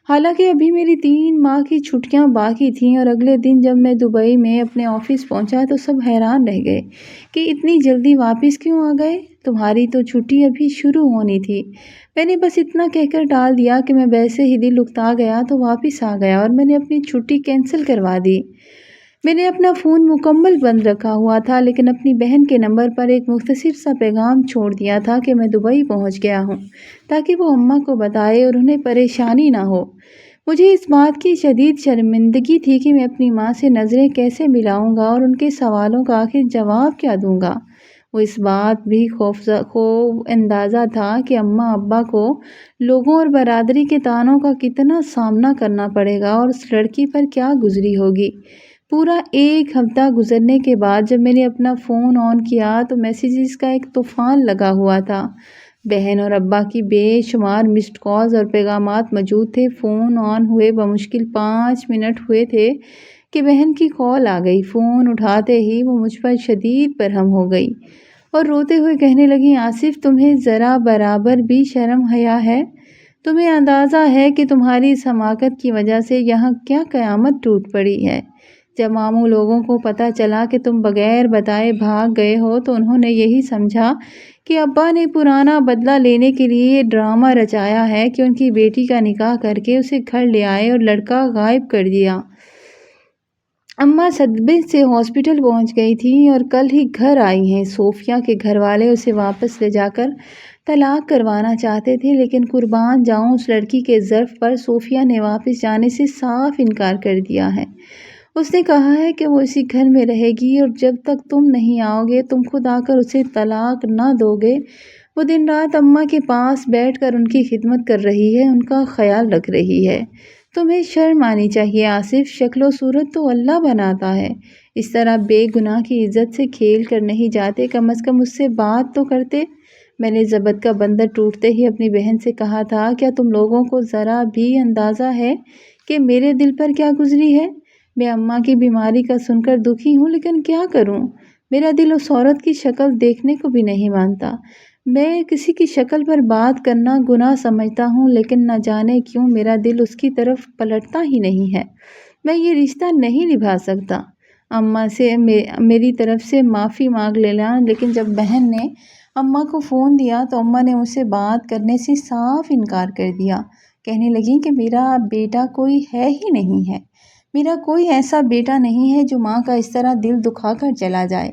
حالانکہ ابھی میری 3 ماہ کی چھٹیاں باقی تھیں اور اگلے دن جب میں دبئی میں اپنے آفس پہنچا تو سب حیران رہ گئے کہ اتنی جلدی واپس کیوں آ گئے؟ تمہاری تو چھٹی ابھی شروع ہونی تھی۔ میں نے بس اتنا کہہ کر ٹال دیا کہ میں ویسے ہی دل اکتا گیا تو واپس آ گیا اور میں نے اپنی چھٹی کینسل کروا دی۔ میں نے اپنا فون مکمل بند رکھا ہوا تھا، لیکن اپنی بہن کے نمبر پر ایک مختصر سا پیغام چھوڑ دیا تھا کہ میں دبئی پہنچ گیا ہوں، تاکہ وہ اماں کو بتائے اور انہیں پریشانی نہ ہو۔ مجھے اس بات کی شدید شرمندگی تھی کہ میں اپنی ماں سے نظریں کیسے ملاؤں گا اور ان کے سوالوں کا آخر جواب کیا دوں گا۔ وہ اس بات بھی خوف اندازہ تھا کہ اماں ابا کو لوگوں اور برادری کے طعنوں کا کتنا سامنا کرنا پڑے گا اور اس لڑکی پر کیا گزری ہوگی۔ پورا 1 ہفتہ گزرنے کے بعد جب میں نے اپنا فون آن کیا تو میسیجز کا ایک طوفان لگا ہوا تھا۔ بہن اور ابا کی بے شمار مسڈ کالز اور پیغامات موجود تھے۔ فون آن ہوئے بمشکل 5 منٹ ہوئے تھے کہ بہن کی کال آ گئی۔ فون اٹھاتے ہی وہ مجھ پر شدید برہم ہو گئی اور روتے ہوئے کہنے لگی آصف، تمہیں ذرا برابر بھی شرم حیا ہے؟ تمہیں اندازہ ہے کہ تمہاری اس حماقت کی وجہ سے یہاں کیا قیامت ٹوٹ پڑی ہے؟ جب ماموں لوگوں کو پتہ چلا کہ تم بغیر بتائے بھاگ گئے ہو تو انہوں نے یہی سمجھا کہ ابا نے پرانا بدلہ لینے کے لیے یہ ڈرامہ رچایا ہے کہ ان کی بیٹی کا نکاح کر کے اسے گھر لے آئے اور لڑکا غائب کر دیا۔ اماں صدمے سے ہاسپٹل پہنچ گئی تھیں اور کل ہی گھر آئی ہیں۔ صوفیہ کے گھر والے اسے واپس لے جا کر طلاق کروانا چاہتے تھے، لیکن قربان جاؤں اس لڑکی کے ظرف پر صوفیہ نے واپس جانے سے صاف انکار کر دیا ہے۔ اس نے کہا ہے کہ وہ اسی گھر میں رہے گی اور جب تک تم نہیں آؤ گے، تم خود آ کر اسے طلاق نہ دو گے، وہ دن رات اماں کے پاس بیٹھ کر ان کی خدمت کر رہی ہے، ان کا خیال رکھ رہی ہے۔ تمہیں شرم آنی چاہیے آصف، شکل و صورت تو اللہ بناتا ہے۔ اس طرح بے گناہ کی عزت سے کھیل کر نہیں جاتے، کم از کم اس سے بات تو کرتے۔ میں نے ضبط کا بندر ٹوٹتے ہی اپنی بہن سے کہا تھا، کیا تم لوگوں کو ذرا بھی اندازہ ہے کہ میرے دل پر کیا گزری ہے؟ میں اماں کی بیماری کا سن کر دکھی ہوں، لیکن کیا کروں؟ میرا دل اس عورت کی شکل دیکھنے کو بھی نہیں مانتا۔ میں کسی کی شکل پر بات کرنا گناہ سمجھتا ہوں، لیکن نہ جانے کیوں میرا دل اس کی طرف پلٹتا ہی نہیں ہے۔ میں یہ رشتہ نہیں نبھا سکتا۔ اماں سے میری طرف سے معافی مانگ لینا، لیکن جب بہن نے اماں کو فون دیا تو اماں نے مجھ سے بات کرنے سے صاف انکار کر دیا۔ کہنے لگیں کہ میرا بیٹا کوئی ہے ہی نہیں ہے، میرا کوئی ایسا بیٹا نہیں ہے جو ماں کا اس طرح دل دکھا کر چلا جائے۔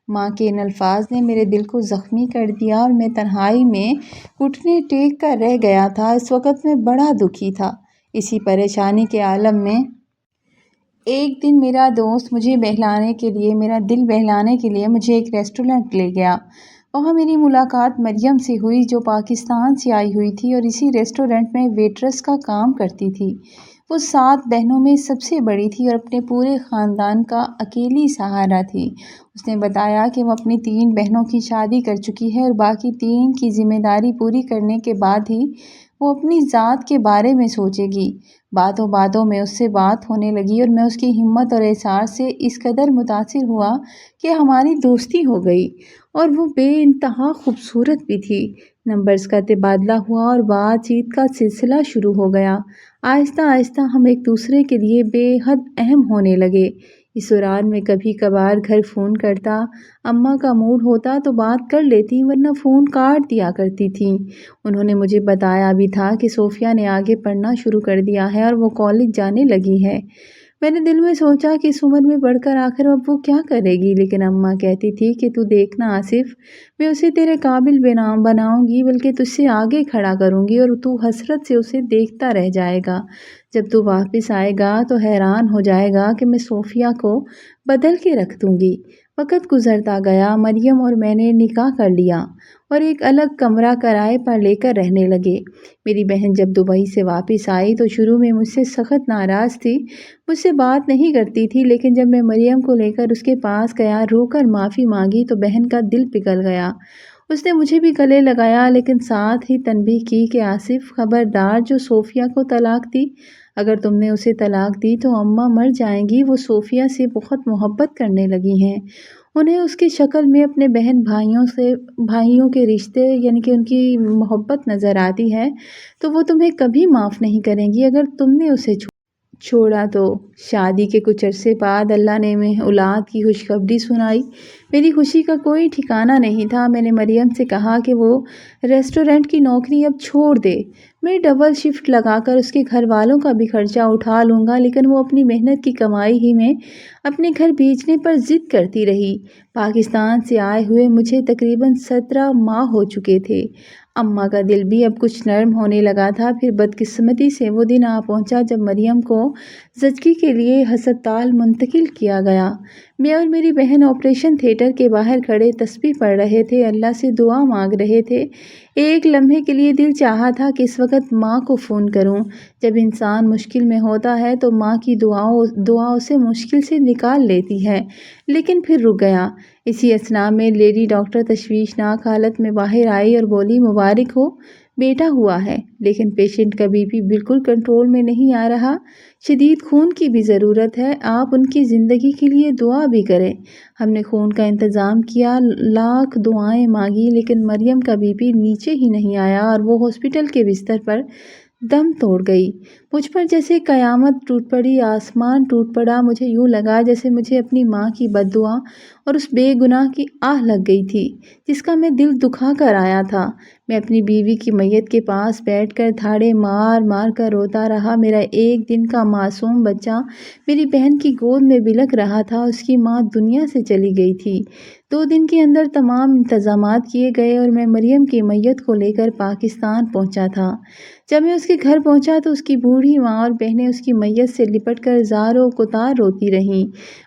ماں کے ان الفاظ نے میرے دل کو زخمی کر دیا اور میں تنہائی میں گھٹنے ٹیک کر رہ گیا تھا۔ اس وقت میں بڑا دکھی تھا۔ اسی پریشانی کے عالم میں ایک دن میرا دوست مجھے بہلانے کے لیے، میرا دل بہلانے کے لیے مجھے ایک ریسٹورنٹ لے گیا۔ وہاں میری ملاقات مریم سے ہوئی جو پاکستان سے آئی ہوئی تھی اور اسی ریسٹورنٹ میں ویٹرس کا کام کرتی تھی۔ وہ 7 بہنوں میں سب سے بڑی تھی اور اپنے پورے خاندان کا اکیلی سہارا تھی۔ اس نے بتایا کہ وہ اپنی 3 بہنوں کی شادی کر چکی ہے اور باقی 3 کی ذمہ داری پوری کرنے کے بعد ہی وہ اپنی ذات کے بارے میں سوچے گی۔ باتوں باتوں میں اس سے بات ہونے لگی اور میں اس کی ہمت اور احساس سے اس قدر متاثر ہوا کہ ہماری دوستی ہو گئی، اور وہ بے انتہا خوبصورت بھی تھی۔ نمبرز کا تبادلہ ہوا اور بات چیت کا سلسلہ شروع ہو گیا۔ آہستہ آہستہ ہم ایک دوسرے کے لیے بے حد اہم ہونے لگے۔ اس دوران میں کبھی کبھار گھر فون کرتا، اماں کا موڈ ہوتا تو بات کر لیتی، ورنہ فون کاٹ دیا کرتی تھیں۔ انہوں نے مجھے بتایا بھی تھا کہ صوفیہ نے آگے پڑھنا شروع کر دیا ہے اور وہ کالج جانے لگی ہے۔ میں نے دل میں سوچا کہ اس عمر میں پڑھ کر آخر اب وہ کیا کرے گی، لیکن اماں کہتی تھی کہ تو دیکھنا آصف، میں اسے تیرے قابل بناؤں گی، بلکہ تجھ سے آگے کھڑا کروں گی اور تو حسرت سے اسے دیکھتا رہ جائے گا۔ جب تو واپس آئے گا تو حیران ہو جائے گا کہ میں صوفیہ کو بدل کے رکھ دوں گی۔ وقت گزرتا گیا، مریم اور میں نے نکاح کر لیا اور ایک الگ کمرہ کرائے پر لے کر رہنے لگے۔ میری بہن جب دبئی سے واپس آئی تو شروع میں مجھ سے سخت ناراض تھی، مجھ سے بات نہیں کرتی تھی، لیکن جب میں مریم کو لے کر اس کے پاس گیا، رو کر معافی مانگی تو بہن کا دل پگھل گیا۔ اس نے مجھے بھی گلے لگایا، لیکن ساتھ ہی تنبیہ کی کہ آصف خبردار، جو صوفیہ کو طلاق دی، اگر تم نے اسے طلاق دی تو اماں مر جائیں گی۔ وہ صوفیہ سے بہت محبت کرنے لگی ہیں، انہیں اس کی شکل میں اپنے بہن بھائیوں کے رشتے یعنی کہ ان کی محبت نظر آتی ہے، تو وہ تمہیں کبھی معاف نہیں کریں گی اگر تم نے اسے چھوڑا تو۔ شادی کے کچھ عرصے بعد اللہ نے ہمیں اولاد کی خوشخبری سنائی۔ میری خوشی کا کوئی ٹھکانہ نہیں تھا۔ میں نے مریم سے کہا کہ وہ ریسٹورنٹ کی نوکری اب چھوڑ دے، میں ڈبل شفٹ لگا کر اس کے گھر والوں کا بھی خرچہ اٹھا لوں گا، لیکن وہ اپنی محنت کی کمائی ہی میں اپنے گھر بھیجنے پر ضد کرتی رہی۔ پاکستان سے آئے ہوئے مجھے تقریباً 17 ماہ ہو چکے تھے۔ اماں کا دل بھی اب کچھ نرم ہونے لگا تھا۔ پھر بدقسمتی سے وہ دن آ پہنچا جب مریم کو زچگی کے لیے ہسپتال منتقل کیا گیا۔ میں اور میری بہن آپریشن تھیٹر کے باہر کھڑے تسبیح پڑھ رہے تھے، اللہ سے دعا مانگ رہے تھے۔ ایک لمحے کے لیے دل چاہا تھا کہ اس وقت ماں کو فون کروں۔ جب انسان مشکل میں ہوتا ہے تو ماں کی دعا اسے مشکل سے نکال لیتی ہے، لیکن پھر رک گیا۔ اسی اثناء میں لیڈی ڈاکٹر تشویشناک حالت میں باہر آئی اور بولی، مبارک ہو، بیٹا ہوا ہے، لیکن پیشنٹ کا بی پی بالکل کنٹرول میں نہیں آ رہا، شدید خون کی بھی ضرورت ہے، آپ ان کی زندگی کے لیے دعا بھی کریں۔ ہم نے خون کا انتظام کیا، لاکھ دعائیں مانگی، لیکن مریم کا بی پی نیچے ہی نہیں آیا اور وہ ہاسپٹل کے بستر پر دم توڑ گئی۔ مجھ پر جیسے قیامت ٹوٹ پڑی، آسمان ٹوٹ پڑا۔ مجھے یوں لگا جیسے مجھے اپنی ماں کی بد دعا اور اس بے گناہ کی آہ لگ گئی تھی جس کا میں دل دکھا کر آیا تھا۔ میں اپنی بیوی کی میت کے پاس بیٹھ کر دھاڑے مار مار کر روتا رہا۔ میرا 1 دن کا معصوم بچہ میری بہن کی گود میں بلک رہا تھا، اس کی ماں دنیا سے چلی گئی تھی۔ 2 دن کے اندر تمام انتظامات کیے گئے اور میں مریم کی میت کو لے کر پاکستان پہنچا تھا۔ جب میں اس کے گھر پہنچا تو اس کی بوڑھی ماں اور بہنیں اس کی میت سے لپٹ کر زار و قطار روتی رہیں۔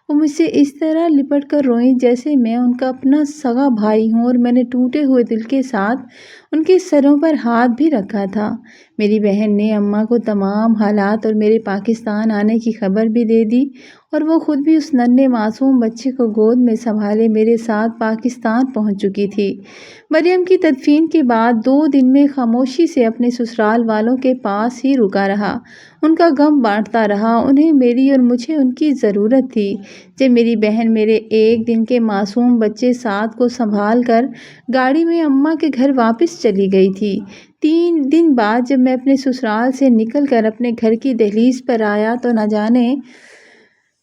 وہ مجھ سے اس طرح لپٹ کر روئیں جیسے میں ان کا اپنا سگا بھائی ہوں، اور میں نے ٹوٹے ہوئے دل کے ساتھ ان کے سروں پر ہاتھ بھی رکھا تھا۔ میری بہن نے اماں کو تمام حالات اور میرے پاکستان آنے کی خبر بھی دے دی، اور وہ خود بھی اس ننھے معصوم بچے کو گود میں سنبھالے میرے ساتھ پاکستان پہنچ چکی تھی۔ مریم کی تدفین کے بعد 2 دن میں خاموشی سے اپنے سسرال والوں کے پاس ہی رکا رہا، ان کا غم بانٹتا رہا۔ انہیں میری اور مجھے ان کی ضرورت تھی۔ جب میری بہن میرے 1 دن کے معصوم بچے سعد کو سنبھال کر گاڑی میں اماں کے گھر واپس چلی گئی تھی، 3 دن بعد جب میں اپنے سسرال سے نکل کر اپنے گھر کی دہلیز پر آیا تو نہ جانے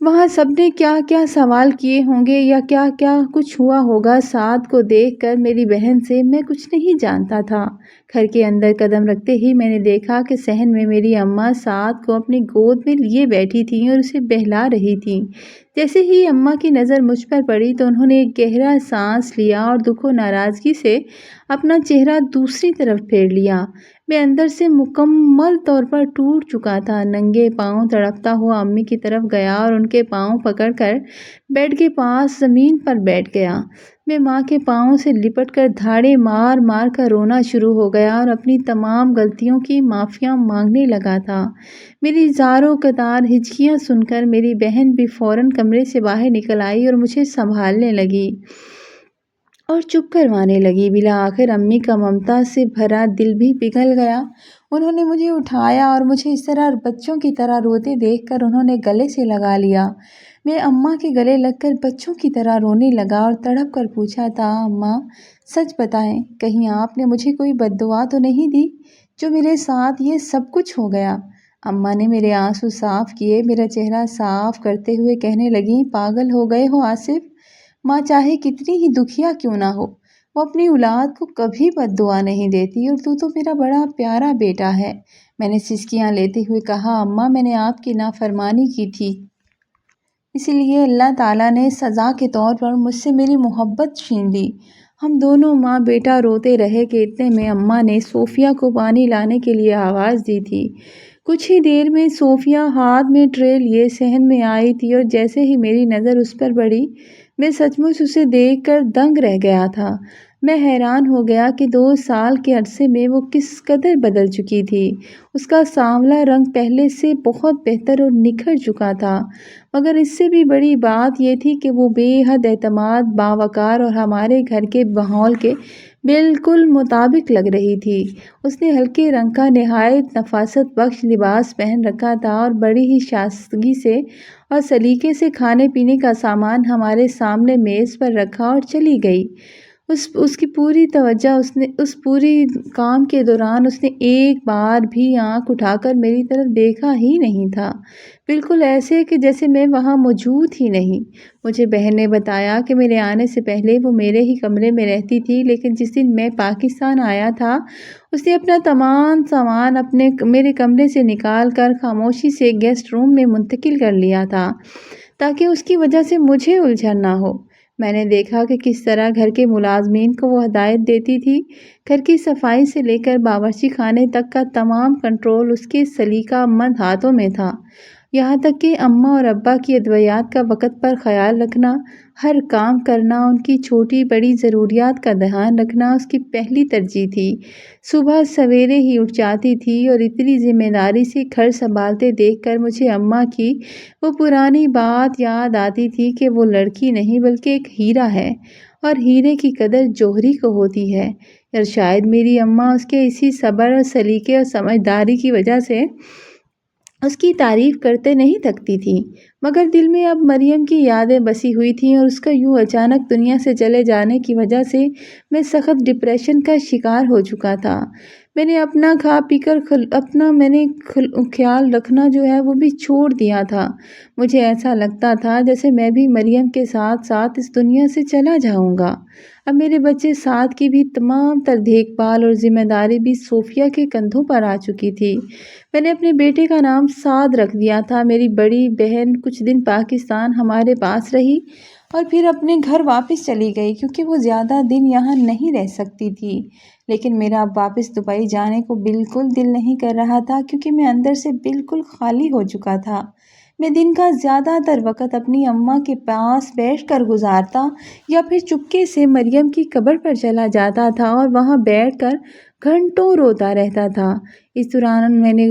وہاں سب نے کیا کیا سوال کیے ہوں گے یا کیا کیا کچھ ہوا ہوگا سعد کو دیکھ کر میری بہن سے میں کچھ نہیں جانتا تھا۔ گھر کے اندر قدم رکھتے ہی میں نے دیکھا کہ صحن میں میری اماں سعد کو اپنی گود میں لیے بیٹھی تھیں اور اسے بہلا رہی تھیں۔ جیسے ہی اماں کی نظر مجھ پر پڑی تو انہوں نے ایک گہرا سانس لیا اور دکھ و ناراضگی سے اپنا چہرہ دوسری طرف پھیر لیا۔ میں اندر سے مکمل طور پر ٹوٹ چکا تھا۔ ننگے پاؤں تڑپتا ہوا امی کی طرف گیا اور ان کے پاؤں پکڑ کر بیڈ کے پاس زمین پر بیٹھ گیا۔ میں ماں کے پاؤں سے لپٹ کر دھاڑے مار مار کر رونا شروع ہو گیا اور اپنی تمام غلطیوں کی معافیاں مانگنے لگا تھا۔ میری زاروں قطار ہچکیاں سن کر میری بہن بھی فوراً کمرے سے باہر نکل آئی اور مجھے سنبھالنے لگی اور چپ کروانے لگی۔ بالآخر امی کا ممتا سے بھرا دل بھی پگھل گیا۔ انہوں نے مجھے اٹھایا اور مجھے اس طرح بچوں کی طرح روتے دیکھ کر انہوں نے گلے سے لگا لیا۔ میں اماں کے گلے لگ کر بچوں کی طرح رونے لگا اور تڑپ کر پوچھا تھا، اماں سچ بتائیں، کہیں آپ نے مجھے کوئی بد دعا تو نہیں دی جو میرے ساتھ یہ سب کچھ ہو گیا؟ اماں نے میرے آنسو صاف کیے، میرا چہرہ صاف کرتے ہوئے کہنے لگیں، پاگل ہو گئے ہو آصف؟ ماں چاہے کتنی ہی دکھیا کیوں نہ ہو، وہ اپنی اولاد کو کبھی بد دعا نہیں دیتی، اور تو میرا بڑا پیارا بیٹا ہے۔ میں نے سسکیاں لیتے ہوئے کہا، اماں میں نے آپ کی نافرمانی کی تھی، اس لیے اللہ تعالیٰ نے سزا کے طور پر مجھ سے میری محبت چھین لی۔ ہم دونوں ماں بیٹا روتے رہے کہ اتنے میں اماں نے صوفیہ کو پانی لانے کے لیے آواز دی تھی۔ کچھ ہی دیر میں صوفیہ ہاتھ میں ٹرے لیے صحن میں آئی تھی اور جیسے ہی میری نظر اس پر پڑی میں سچ مچ اسے دیکھ کر دنگ رہ گیا تھا۔ میں حیران ہو گیا کہ 2 سال کے عرصے میں وہ کس قدر بدل چکی تھی۔ اس کا سانولا رنگ پہلے سے بہت بہتر اور نکھر چکا تھا، مگر اس سے بھی بڑی بات یہ تھی کہ وہ بے حد اعتماد، باوقار اور ہمارے گھر کے ماحول کے بالکل مطابق لگ رہی تھی۔ اس نے ہلکے رنگ کا نہایت نفاست بخش لباس پہن رکھا تھا اور بڑی ہی شائستگی سے اور سلیقے سے کھانے پینے کا سامان ہمارے سامنے میز پر رکھا اور چلی گئی۔ اس کی پوری توجہ اس پوری کام کے دوران اس نے ایک بار بھی آنکھ اٹھا کر میری طرف دیکھا ہی نہیں تھا، بالکل ایسے کہ جیسے میں وہاں موجود ہی نہیں۔ مجھے بہن نے بتایا کہ میرے آنے سے پہلے وہ میرے ہی کمرے میں رہتی تھی، لیکن جس دن میں پاکستان آیا تھا اس نے اپنا تمام سامان میرے کمرے سے نکال کر خاموشی سے گیسٹ روم میں منتقل کر لیا تھا تاکہ اس کی وجہ سے مجھے الجھن نہ ہو۔ میں نے دیکھا کہ کس طرح گھر کے ملازمین کو وہ ہدایت دیتی تھی۔ گھر کی صفائی سے لے کر باورچی خانے تک کا تمام کنٹرول اس کے سلیقہ مند ہاتھوں میں تھا، یہاں تک کہ اماں اور ابا کی ادویات کا وقت پر خیال رکھنا، ہر کام کرنا، ان کی چھوٹی بڑی ضروریات کا دھیان رکھنا اس کی پہلی ترجیح تھی۔ صبح سویرے ہی اٹھ جاتی تھی اور اتنی ذمہ داری سے گھر سنبھالتے دیکھ کر مجھے اماں کی وہ پرانی بات یاد آتی تھی کہ وہ لڑکی نہیں بلکہ ایک ہیرا ہے، اور ہیرے کی قدر جوہری کو ہوتی ہے۔ اور شاید میری اماں اس کے اسی صبر اور سلیقے اور سمجھداری کی وجہ سے اس کی تعریف کرتے نہیں تھکتی تھی، مگر دل میں اب مریم کی یادیں بسی ہوئی تھیں اور اس کا یوں اچانک دنیا سے چلے جانے کی وجہ سے میں سخت ڈپریشن کا شکار ہو چکا تھا۔ میں نے اپنا کھا پی کر خیال رکھنا جو ہے وہ بھی چھوڑ دیا تھا۔ مجھے ایسا لگتا تھا جیسے میں بھی مریم کے ساتھ ساتھ اس دنیا سے چلا جاؤں گا۔ اب میرے بچے سعد کی بھی تمام تر دیکھ بھال اور ذمہ داری بھی صوفیہ کے کندھوں پر آ چکی تھی۔ میں نے اپنے بیٹے کا نام سعد رکھ دیا تھا۔ میری بڑی بہن کچھ دن پاکستان ہمارے پاس رہی اور پھر اپنے گھر واپس چلی گئی کیونکہ وہ زیادہ دن یہاں نہیں رہ سکتی تھی، لیکن میرا اب واپس دبئی جانے کو بالکل دل نہیں کر رہا تھا کیونکہ میں اندر سے بالکل خالی ہو چکا تھا۔ میں دن کا زیادہ تر وقت اپنی اماں کے پاس بیٹھ کر گزارتا یا پھر چپکے سے مریم کی قبر پر چلا جاتا تھا اور وہاں بیٹھ کر گھنٹوں روتا رہتا تھا۔ اس دوران میں نے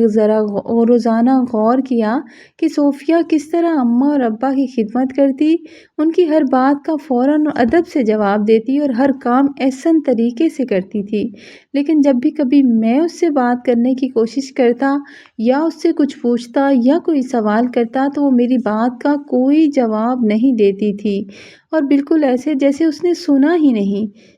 روزانہ غور کیا کہ صوفیہ کس طرح اماں اور ابا کی خدمت کرتی، ان کی ہر بات کا فوراً اور ادب سے جواب دیتی اور ہر کام احسن طریقے سے کرتی تھی، لیکن جب بھی کبھی میں اس سے بات کرنے کی کوشش کرتا یا اس سے کچھ پوچھتا یا کوئی سوال کرتا تو وہ میری بات کا کوئی جواب نہیں دیتی تھی، اور بالکل ایسے جیسے اس نے سنا ہی نہیں۔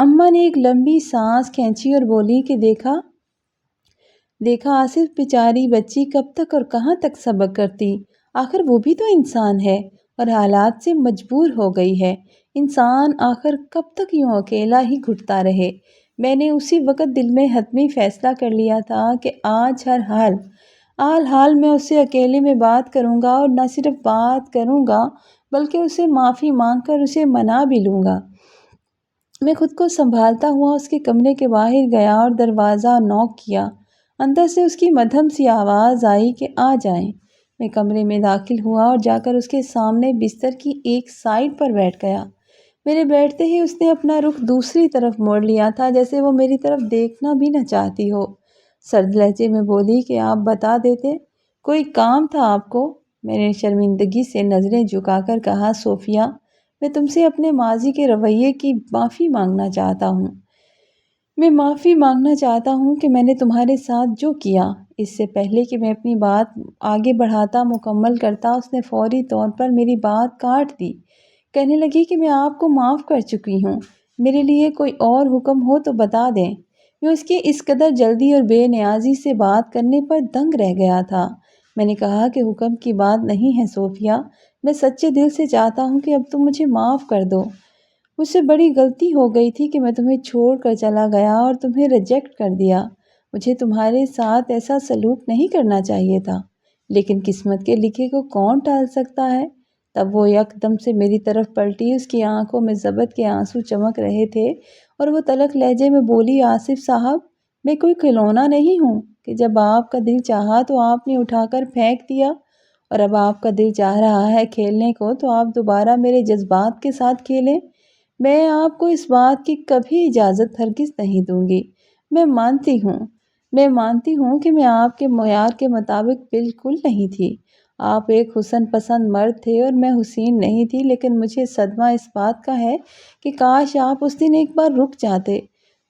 اماں نے ایک لمبی سانس کھینچی اور بولی کہ دیکھا آصف، بیچاری بچی کب تک اور کہاں تک صبر کرتی، آخر وہ بھی تو انسان ہے اور حالات سے مجبور ہو گئی ہے۔ انسان آخر کب تک یوں اکیلا ہی گھٹتا رہے؟ میں نے اسی وقت دل میں حتمی فیصلہ کر لیا تھا کہ آج ہر حال میں اسے اکیلے میں بات کروں گا، اور نہ صرف بات کروں گا بلکہ اسے معافی مانگ کر اسے منا بھی لوں گا۔ میں خود کو سنبھالتا ہوا اس کے کمرے کے باہر گیا اور دروازہ نوک کیا۔ اندر سے اس کی مدھم سی آواز آئی کہ آ جائیں۔ میں کمرے میں داخل ہوا اور جا کر اس کے سامنے بستر کی ایک سائڈ پر بیٹھ گیا۔ میرے بیٹھتے ہی اس نے اپنا رخ دوسری طرف موڑ لیا تھا، جیسے وہ میری طرف دیکھنا بھی نہ چاہتی ہو۔ سرد لہجے میں بولی کہ آپ بتا دیتے، کوئی کام تھا آپ کو؟ میں نے شرمندگی سے نظریں جھکا کر کہا، صوفیہ، میں تم سے اپنے ماضی کے رویے کی معافی مانگنا چاہتا ہوں۔ میں معافی مانگنا چاہتا ہوں کہ میں نے تمہارے ساتھ جو کیا۔ اس سے پہلے کہ میں اپنی بات آگے بڑھاتا مکمل کرتا، اس نے فوری طور پر میری بات کاٹ دی۔ کہنے لگی کہ میں آپ کو معاف کر چکی ہوں، میرے لیے کوئی اور حکم ہو تو بتا دیں۔ میں اس کی اس قدر جلدی اور بے نیازی سے بات کرنے پر دنگ رہ گیا تھا۔ میں نے کہا کہ حکم کی بات نہیں ہے صوفیہ، میں سچے دل سے چاہتا ہوں کہ اب تم مجھے معاف کر دو۔ مجھ سے بڑی غلطی ہو گئی تھی کہ میں تمہیں چھوڑ کر چلا گیا اور تمہیں ریجیکٹ کر دیا۔ مجھے تمہارے ساتھ ایسا سلوک نہیں کرنا چاہیے تھا، لیکن قسمت کے لکھے کو کون ٹال سکتا ہے؟ تب وہ یکدم سے میری طرف پلٹی، اس کی آنکھوں میں ضبط کے آنسو چمک رہے تھے اور وہ تلخ لہجے میں بولی، آصف صاحب، میں کوئی کھلونا نہیں ہوں کہ جب آپ کا دل چاہا تو آپ نے اٹھا کر پھینک دیا، اور اب آپ کا دل چاہ رہا ہے کھیلنے کو تو آپ دوبارہ میرے جذبات کے ساتھ کھیلیں۔ میں آپ کو اس بات کی کبھی اجازت ہرگز نہیں دوں گی۔ میں مانتی ہوں کہ میں آپ کے معیار کے مطابق بالکل نہیں تھی۔ آپ ایک حسن پسند مرد تھے اور میں حسین نہیں تھی، لیکن مجھے صدمہ اس بات کا ہے کہ کاش آپ اس دن ایک بار رک جاتے،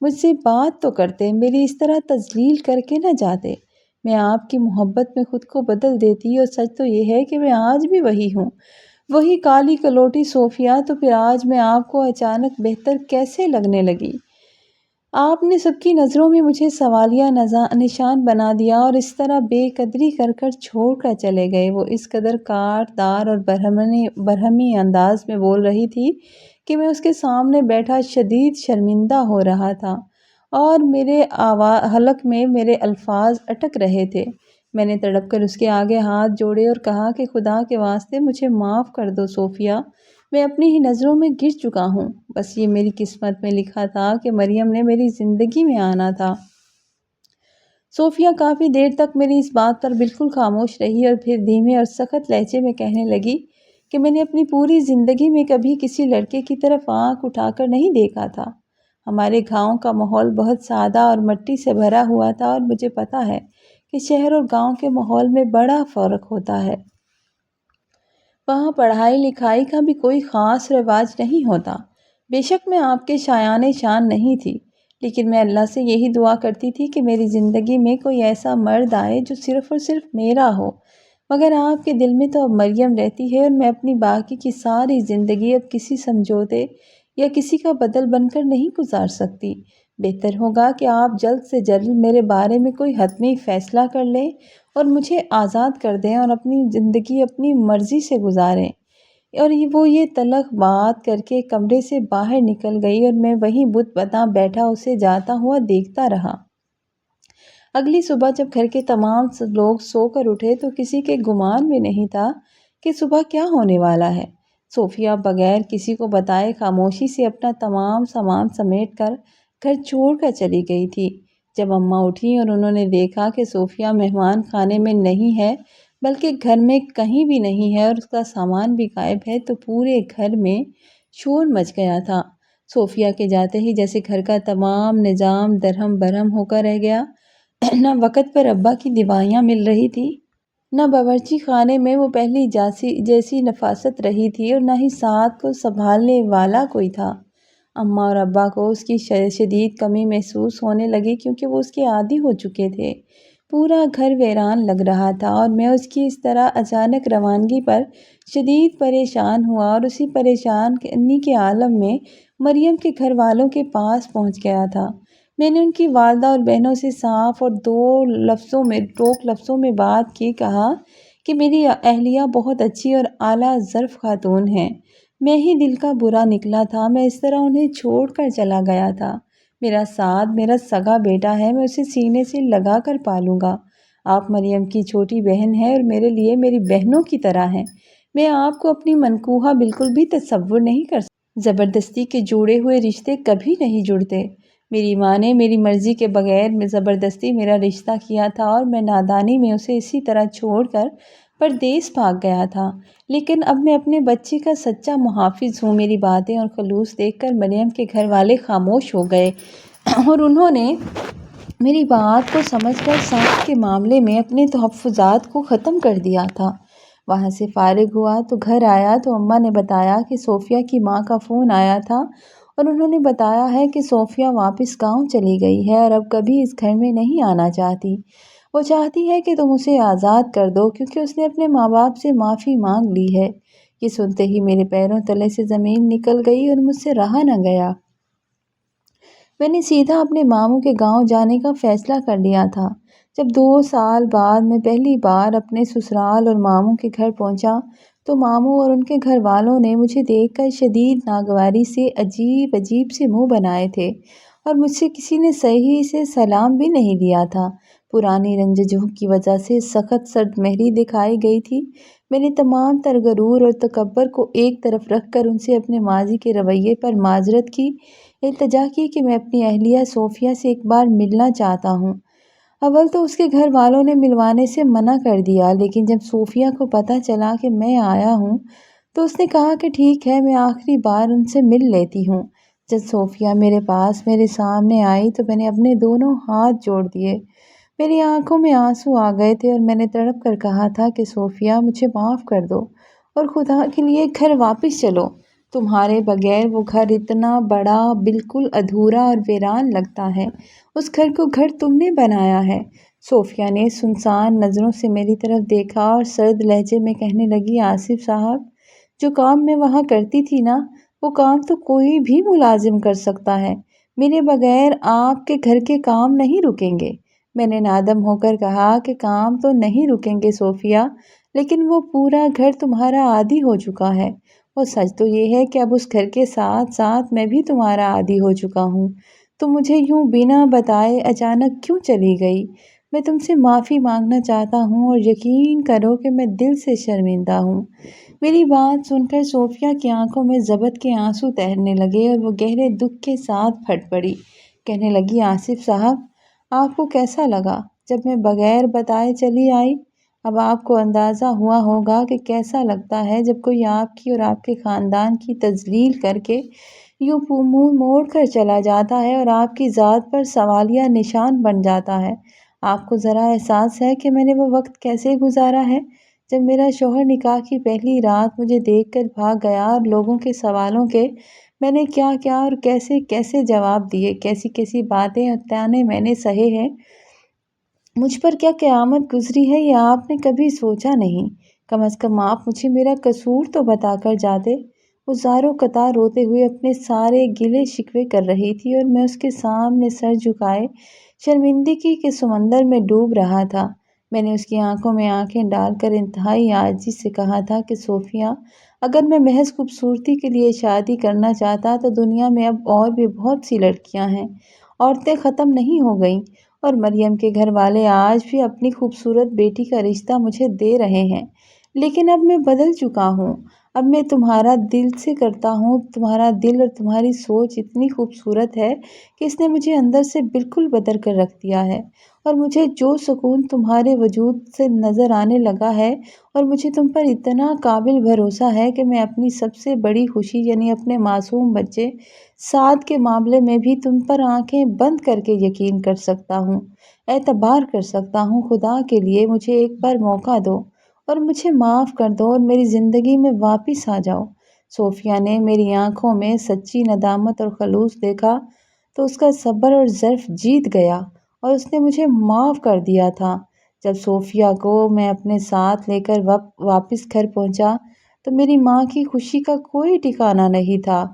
مجھ سے بات تو کرتے، میری اس طرح تذلیل کر کے نہ جاتے۔ میں آپ کی محبت میں خود کو بدل دیتی، اور سچ تو یہ ہے کہ میں آج بھی وہی ہوں، وہی کالی کلوٹی صوفیہ۔ تو پھر آج میں آپ کو اچانک بہتر کیسے لگنے لگی؟ آپ نے سب کی نظروں میں مجھے سوالیہ نشان بنا دیا اور اس طرح بے قدری کر کر چھوڑ کر چلے گئے۔ وہ اس قدر کاٹ دار اور برہمی انداز میں بول رہی تھی کہ میں اس کے سامنے بیٹھا شدید شرمندہ ہو رہا تھا اور میرے حلق میں میرے الفاظ اٹک رہے تھے۔ میں نے تڑپ کر اس کے آگے ہاتھ جوڑے اور کہا کہ خدا کے واسطے مجھے معاف کر دو صوفیہ، میں اپنی ہی نظروں میں گر چکا ہوں۔ بس یہ میری قسمت میں لکھا تھا کہ مریم نے میری زندگی میں آنا تھا۔ صوفیہ کافی دیر تک میری اس بات پر بالکل خاموش رہی اور پھر دھیمے اور سخت لہجے میں کہنے لگی کہ میں نے اپنی پوری زندگی میں کبھی کسی لڑکے کی طرف آنکھ اٹھا کر نہیں دیکھا تھا۔ ہمارے گاؤں کا ماحول بہت سادہ اور مٹی سے بھرا ہوا تھا، اور مجھے پتا ہے کہ شہر اور گاؤں کے ماحول میں بڑا فرق ہوتا ہے۔ وہاں پڑھائی لکھائی کا بھی کوئی خاص رواج نہیں ہوتا۔ بے شک میں آپ کے شایان شان نہیں تھی، لیکن میں اللہ سے یہی دعا کرتی تھی کہ میری زندگی میں کوئی ایسا مرد آئے جو صرف اور صرف میرا ہو، مگر آپ کے دل میں تو اب مریم رہتی ہے، اور میں اپنی باقی کی ساری زندگی اب کسی سمجھوتے یا کسی کا بدل بن کر نہیں گزار سکتی۔ بہتر ہوگا کہ آپ جلد سے جلد میرے بارے میں کوئی حتمی فیصلہ کر لیں اور مجھے آزاد کر دیں اور اپنی زندگی اپنی مرضی سے گزاریں۔ اور وہ یہ تلخ بات کر کے کمرے سے باہر نکل گئی اور میں وہیں بت بنا بیٹھا اسے جاتا ہوا دیکھتا رہا۔ اگلی صبح جب گھر کے تمام لوگ سو کر اٹھے تو کسی کے گمان میں نہیں تھا کہ صبح کیا ہونے والا ہے۔ صوفیہ بغیر کسی کو بتائے خاموشی سے اپنا تمام سامان سمیٹ کر گھر چھوڑ کر چلی گئی تھی۔ جب اماں اٹھیں اور انہوں نے دیکھا کہ صوفیہ مہمان خانے میں نہیں ہے بلکہ گھر میں کہیں بھی نہیں ہے اور اس کا سامان بھی غائب ہے، تو پورے گھر میں شور مچ گیا تھا۔ صوفیہ کے جاتے ہی جیسے گھر کا تمام نظام درہم برہم ہو کر رہ گیا۔ نہ وقت پر ابا کی دوائیاں مل رہی تھی، نہ باورچی خانے میں وہ پہلی جیسی نفاست رہی تھی، اور نہ ہی ساتھ کو سنبھالنے والا کوئی تھا۔ اماں اور ابا کو اس کی شدید کمی محسوس ہونے لگی، کیونکہ وہ اس کے عادی ہو چکے تھے۔ پورا گھر ویران لگ رہا تھا اور میں اس کی اس طرح اچانک روانگی پر شدید پریشان ہوا، اور اسی پریشانی کے عالم میں مریم کے گھر والوں کے پاس پہنچ گیا تھا۔ میں نے ان کی والدہ اور بہنوں سے صاف اور ٹوک لفظوں میں بات کی، کہا کہ میری اہلیہ بہت اچھی اور اعلیٰ ظرف خاتون ہیں۔ میں ہی دل کا برا نکلا تھا، میں اس طرح انہیں چھوڑ کر چلا گیا تھا۔ میرا سعد میرا سگا بیٹا ہے، میں اسے سینے سے لگا کر پالوں گا۔ آپ مریم کی چھوٹی بہن ہیں اور میرے لیے میری بہنوں کی طرح ہیں۔ میں آپ کو اپنی منکوحہ بالکل بھی تصور نہیں کر سکتا۔ زبردستی کے جوڑے ہوئے رشتے کبھی نہیں جڑتے۔ میری ماں نے میری مرضی کے بغیر زبردستی میرا رشتہ کیا تھا اور میں نادانی میں اسے اسی طرح چھوڑ کر پردیس بھاگ گیا تھا، لیکن اب میں اپنے بچے کا سچا محافظ ہوں۔ میری باتیں اور خلوص دیکھ کر مریم کے گھر والے خاموش ہو گئے اور انہوں نے میری بات کو سمجھ کر سعد کے معاملے میں اپنے تحفظات کو ختم کر دیا تھا۔ وہاں سے فارغ ہوا تو گھر آیا تو اماں نے بتایا کہ صوفیہ کی ماں کا فون آیا تھا اور انہوں نے بتایا ہے کہ صوفیہ واپس گاؤں چلی گئی ہے اور اب کبھی اس گھر میں نہیں آنا چاہتی۔ وہ چاہتی ہے کہ تم اسے آزاد کر دو کیونکہ اس نے اپنے ماں باپ سے معافی مانگ لی ہے۔ یہ سنتے ہی میرے پیروں تلے سے زمین نکل گئی اور مجھ سے رہا نہ گیا۔ میں نے سیدھا اپنے ماموں کے گاؤں جانے کا فیصلہ کر لیا تھا۔ جب 2 سال بعد میں پہلی بار اپنے سسرال اور ماموں کے گھر پہنچا تو ماموں اور ان کے گھر والوں نے مجھے دیکھ کر شدید ناگواری سے عجیب سے منہ بنائے تھے اور مجھ سے کسی نے صحیح سے سلام بھی نہیں دیا تھا۔ پرانی رنجشوں کی وجہ سے سخت سرد مہری دکھائی گئی تھی۔ میں نے تمام تر غرور اور تکبر کو ایک طرف رکھ کر ان سے اپنے ماضی کے رویے پر معذرت کی، التجا کی کہ میں اپنی اہلیہ صوفیہ سے ایک بار ملنا چاہتا ہوں۔ اول تو اس کے گھر والوں نے ملوانے سے منع کر دیا، لیکن جب صوفیہ کو پتہ چلا کہ میں آیا ہوں تو اس نے کہا کہ ٹھیک ہے، میں آخری بار ان سے مل لیتی ہوں۔ جب صوفیہ میرے سامنے آئی تو میں نے اپنے دونوں ہاتھ جوڑ دیے۔ میری آنکھوں میں آنسو آ گئے تھے اور میں نے تڑپ کر کہا تھا کہ صوفیہ مجھے معاف کر دو اور خدا کے لیے گھر واپس چلو۔ تمہارے بغیر وہ گھر اتنا بڑا بالکل ادھورا اور ویران لگتا ہے۔ اس گھر کو گھر تم نے بنایا ہے۔ صوفیہ نے سنسان نظروں سے میری طرف دیکھا اور سرد لہجے میں کہنے لگی، آصف صاحب، جو کام میں وہاں کرتی تھی نا، وہ کام تو کوئی بھی ملازم کر سکتا ہے۔ میرے بغیر آپ کے گھر کے کام نہیں رکیں گے۔ میں نے نادم ہو کر کہا کہ کام تو نہیں رکیں گے صوفیہ، لیکن وہ پورا گھر تمہارا عادی ہو چکا ہے۔ اور سچ تو یہ ہے کہ اب اس گھر کے ساتھ ساتھ میں بھی تمہارا عادی ہو چکا ہوں۔ تم مجھے یوں بنا بتائے اچانک کیوں چلی گئی؟ میں تم سے معافی مانگنا چاہتا ہوں اور یقین کرو کہ میں دل سے شرمندہ ہوں۔ میری بات سن کر صوفیہ کی آنکھوں میں ضبط کے آنسو تیرنے لگے اور وہ گہرے دکھ کے ساتھ پھٹ پڑی۔ کہنے لگی، آصف صاحب، آپ کو کیسا لگا جب میں بغیر بتائے چلی آئی؟ اب آپ کو اندازہ ہوا ہوگا کہ کیسا لگتا ہے جب کوئی آپ کی اور آپ کے خاندان کی تذلیل کر کے یوں منہ موڑ کر چلا جاتا ہے اور آپ کی ذات پر سوالیہ نشان بن جاتا ہے۔ آپ کو ذرا احساس ہے کہ میں نے وہ وقت کیسے گزارا ہے جب میرا شوہر نکاح کی پہلی رات مجھے دیکھ کر بھاگ گیا اور لوگوں کے سوالوں کے میں نے کیا کیا اور کیسے کیسے جواب دیے، کیسی کیسی باتیں اور طعنے میں نے سہے ہیں۔ مجھ پر کیا قیامت گزری ہے یہ آپ نے کبھی سوچا نہیں۔ کم از کم آپ مجھے میرا قصور تو بتا کر جاتے۔ وہ زاروں قطار روتے ہوئے اپنے سارے گلے شکوے کر رہی تھی اور میں اس کے سامنے سر جھکائے شرمندگی کے سمندر میں ڈوب رہا تھا۔ میں نے اس کی آنکھوں میں آنکھیں ڈال کر انتہائی عاجزی سے کہا تھا کہ صوفیہ، اگر میں محض خوبصورتی کے لیے شادی کرنا چاہتا تو دنیا میں اب اور بھی بہت سی لڑکیاں ہیں۔ عورتیں ختم نہیں ہو گئیں اور مریم کے گھر والے آج بھی اپنی خوبصورت بیٹی کا رشتہ مجھے دے رہے ہیں، لیکن اب میں بدل چکا ہوں۔ اب میں تمہارا دل سے کرتا ہوں۔ تمہارا دل اور تمہاری سوچ اتنی خوبصورت ہے کہ اس نے مجھے اندر سے بالکل بدل کر رکھ دیا ہے اور مجھے جو سکون تمہارے وجود سے نظر آنے لگا ہے اور مجھے تم پر اتنا قابل بھروسہ ہے کہ میں اپنی سب سے بڑی خوشی یعنی اپنے معصوم بچے سعد کے معاملے میں بھی تم پر آنکھیں بند کر کے یقین کر سکتا ہوں، اعتبار کر سکتا ہوں۔ خدا کے لیے مجھے ایک بار موقع دو اور مجھے معاف کر دو اور میری زندگی میں واپس آ جاؤ۔ صوفیہ نے میری آنکھوں میں سچی ندامت اور خلوص دیکھا تو اس کا صبر اور ظرف جیت گیا اور اس نے مجھے معاف کر دیا تھا۔ جب صوفیہ کو میں اپنے ساتھ لے کر واپس گھر پہنچا تو میری ماں کی خوشی کا کوئی ٹھکانہ نہیں تھا۔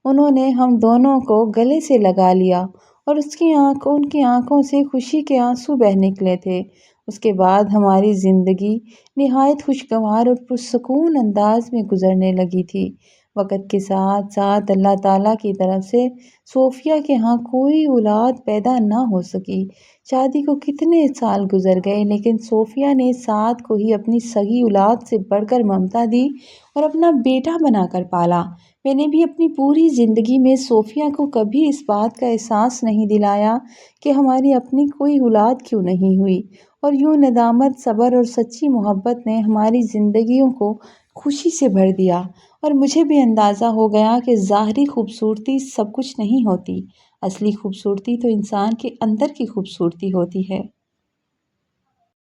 انہوں نے ہم دونوں کو گلے سے لگا لیا اور ان کی آنکھوں سے خوشی کے آنسو بہہ نکلے تھے۔ اس کے بعد ہماری زندگی نہایت خوشگوار اور پرسکون انداز میں گزرنے لگی تھی۔ وقت کے ساتھ ساتھ اللہ تعالیٰ کی طرف سے صوفیہ کے ہاں کوئی اولاد پیدا نہ ہو سکی۔ شادی کو کتنے سال گزر گئے، لیکن صوفیہ نے سعد کو ہی اپنی سگی اولاد سے بڑھ کر ممتا دی اور اپنا بیٹا بنا کر پالا۔ میں نے بھی اپنی پوری زندگی میں صوفیہ کو کبھی اس بات کا احساس نہیں دلایا کہ ہماری اپنی کوئی اولاد کیوں نہیں ہوئی، اور یوں ندامت، صبر اور سچی محبت نے ہماری زندگیوں کو خوشی سے بھر دیا، اور مجھے بھی اندازہ ہو گیا کہ ظاہری خوبصورتی سب کچھ نہیں ہوتی، اصلی خوبصورتی تو انسان کے اندر کی خوبصورتی ہوتی ہے۔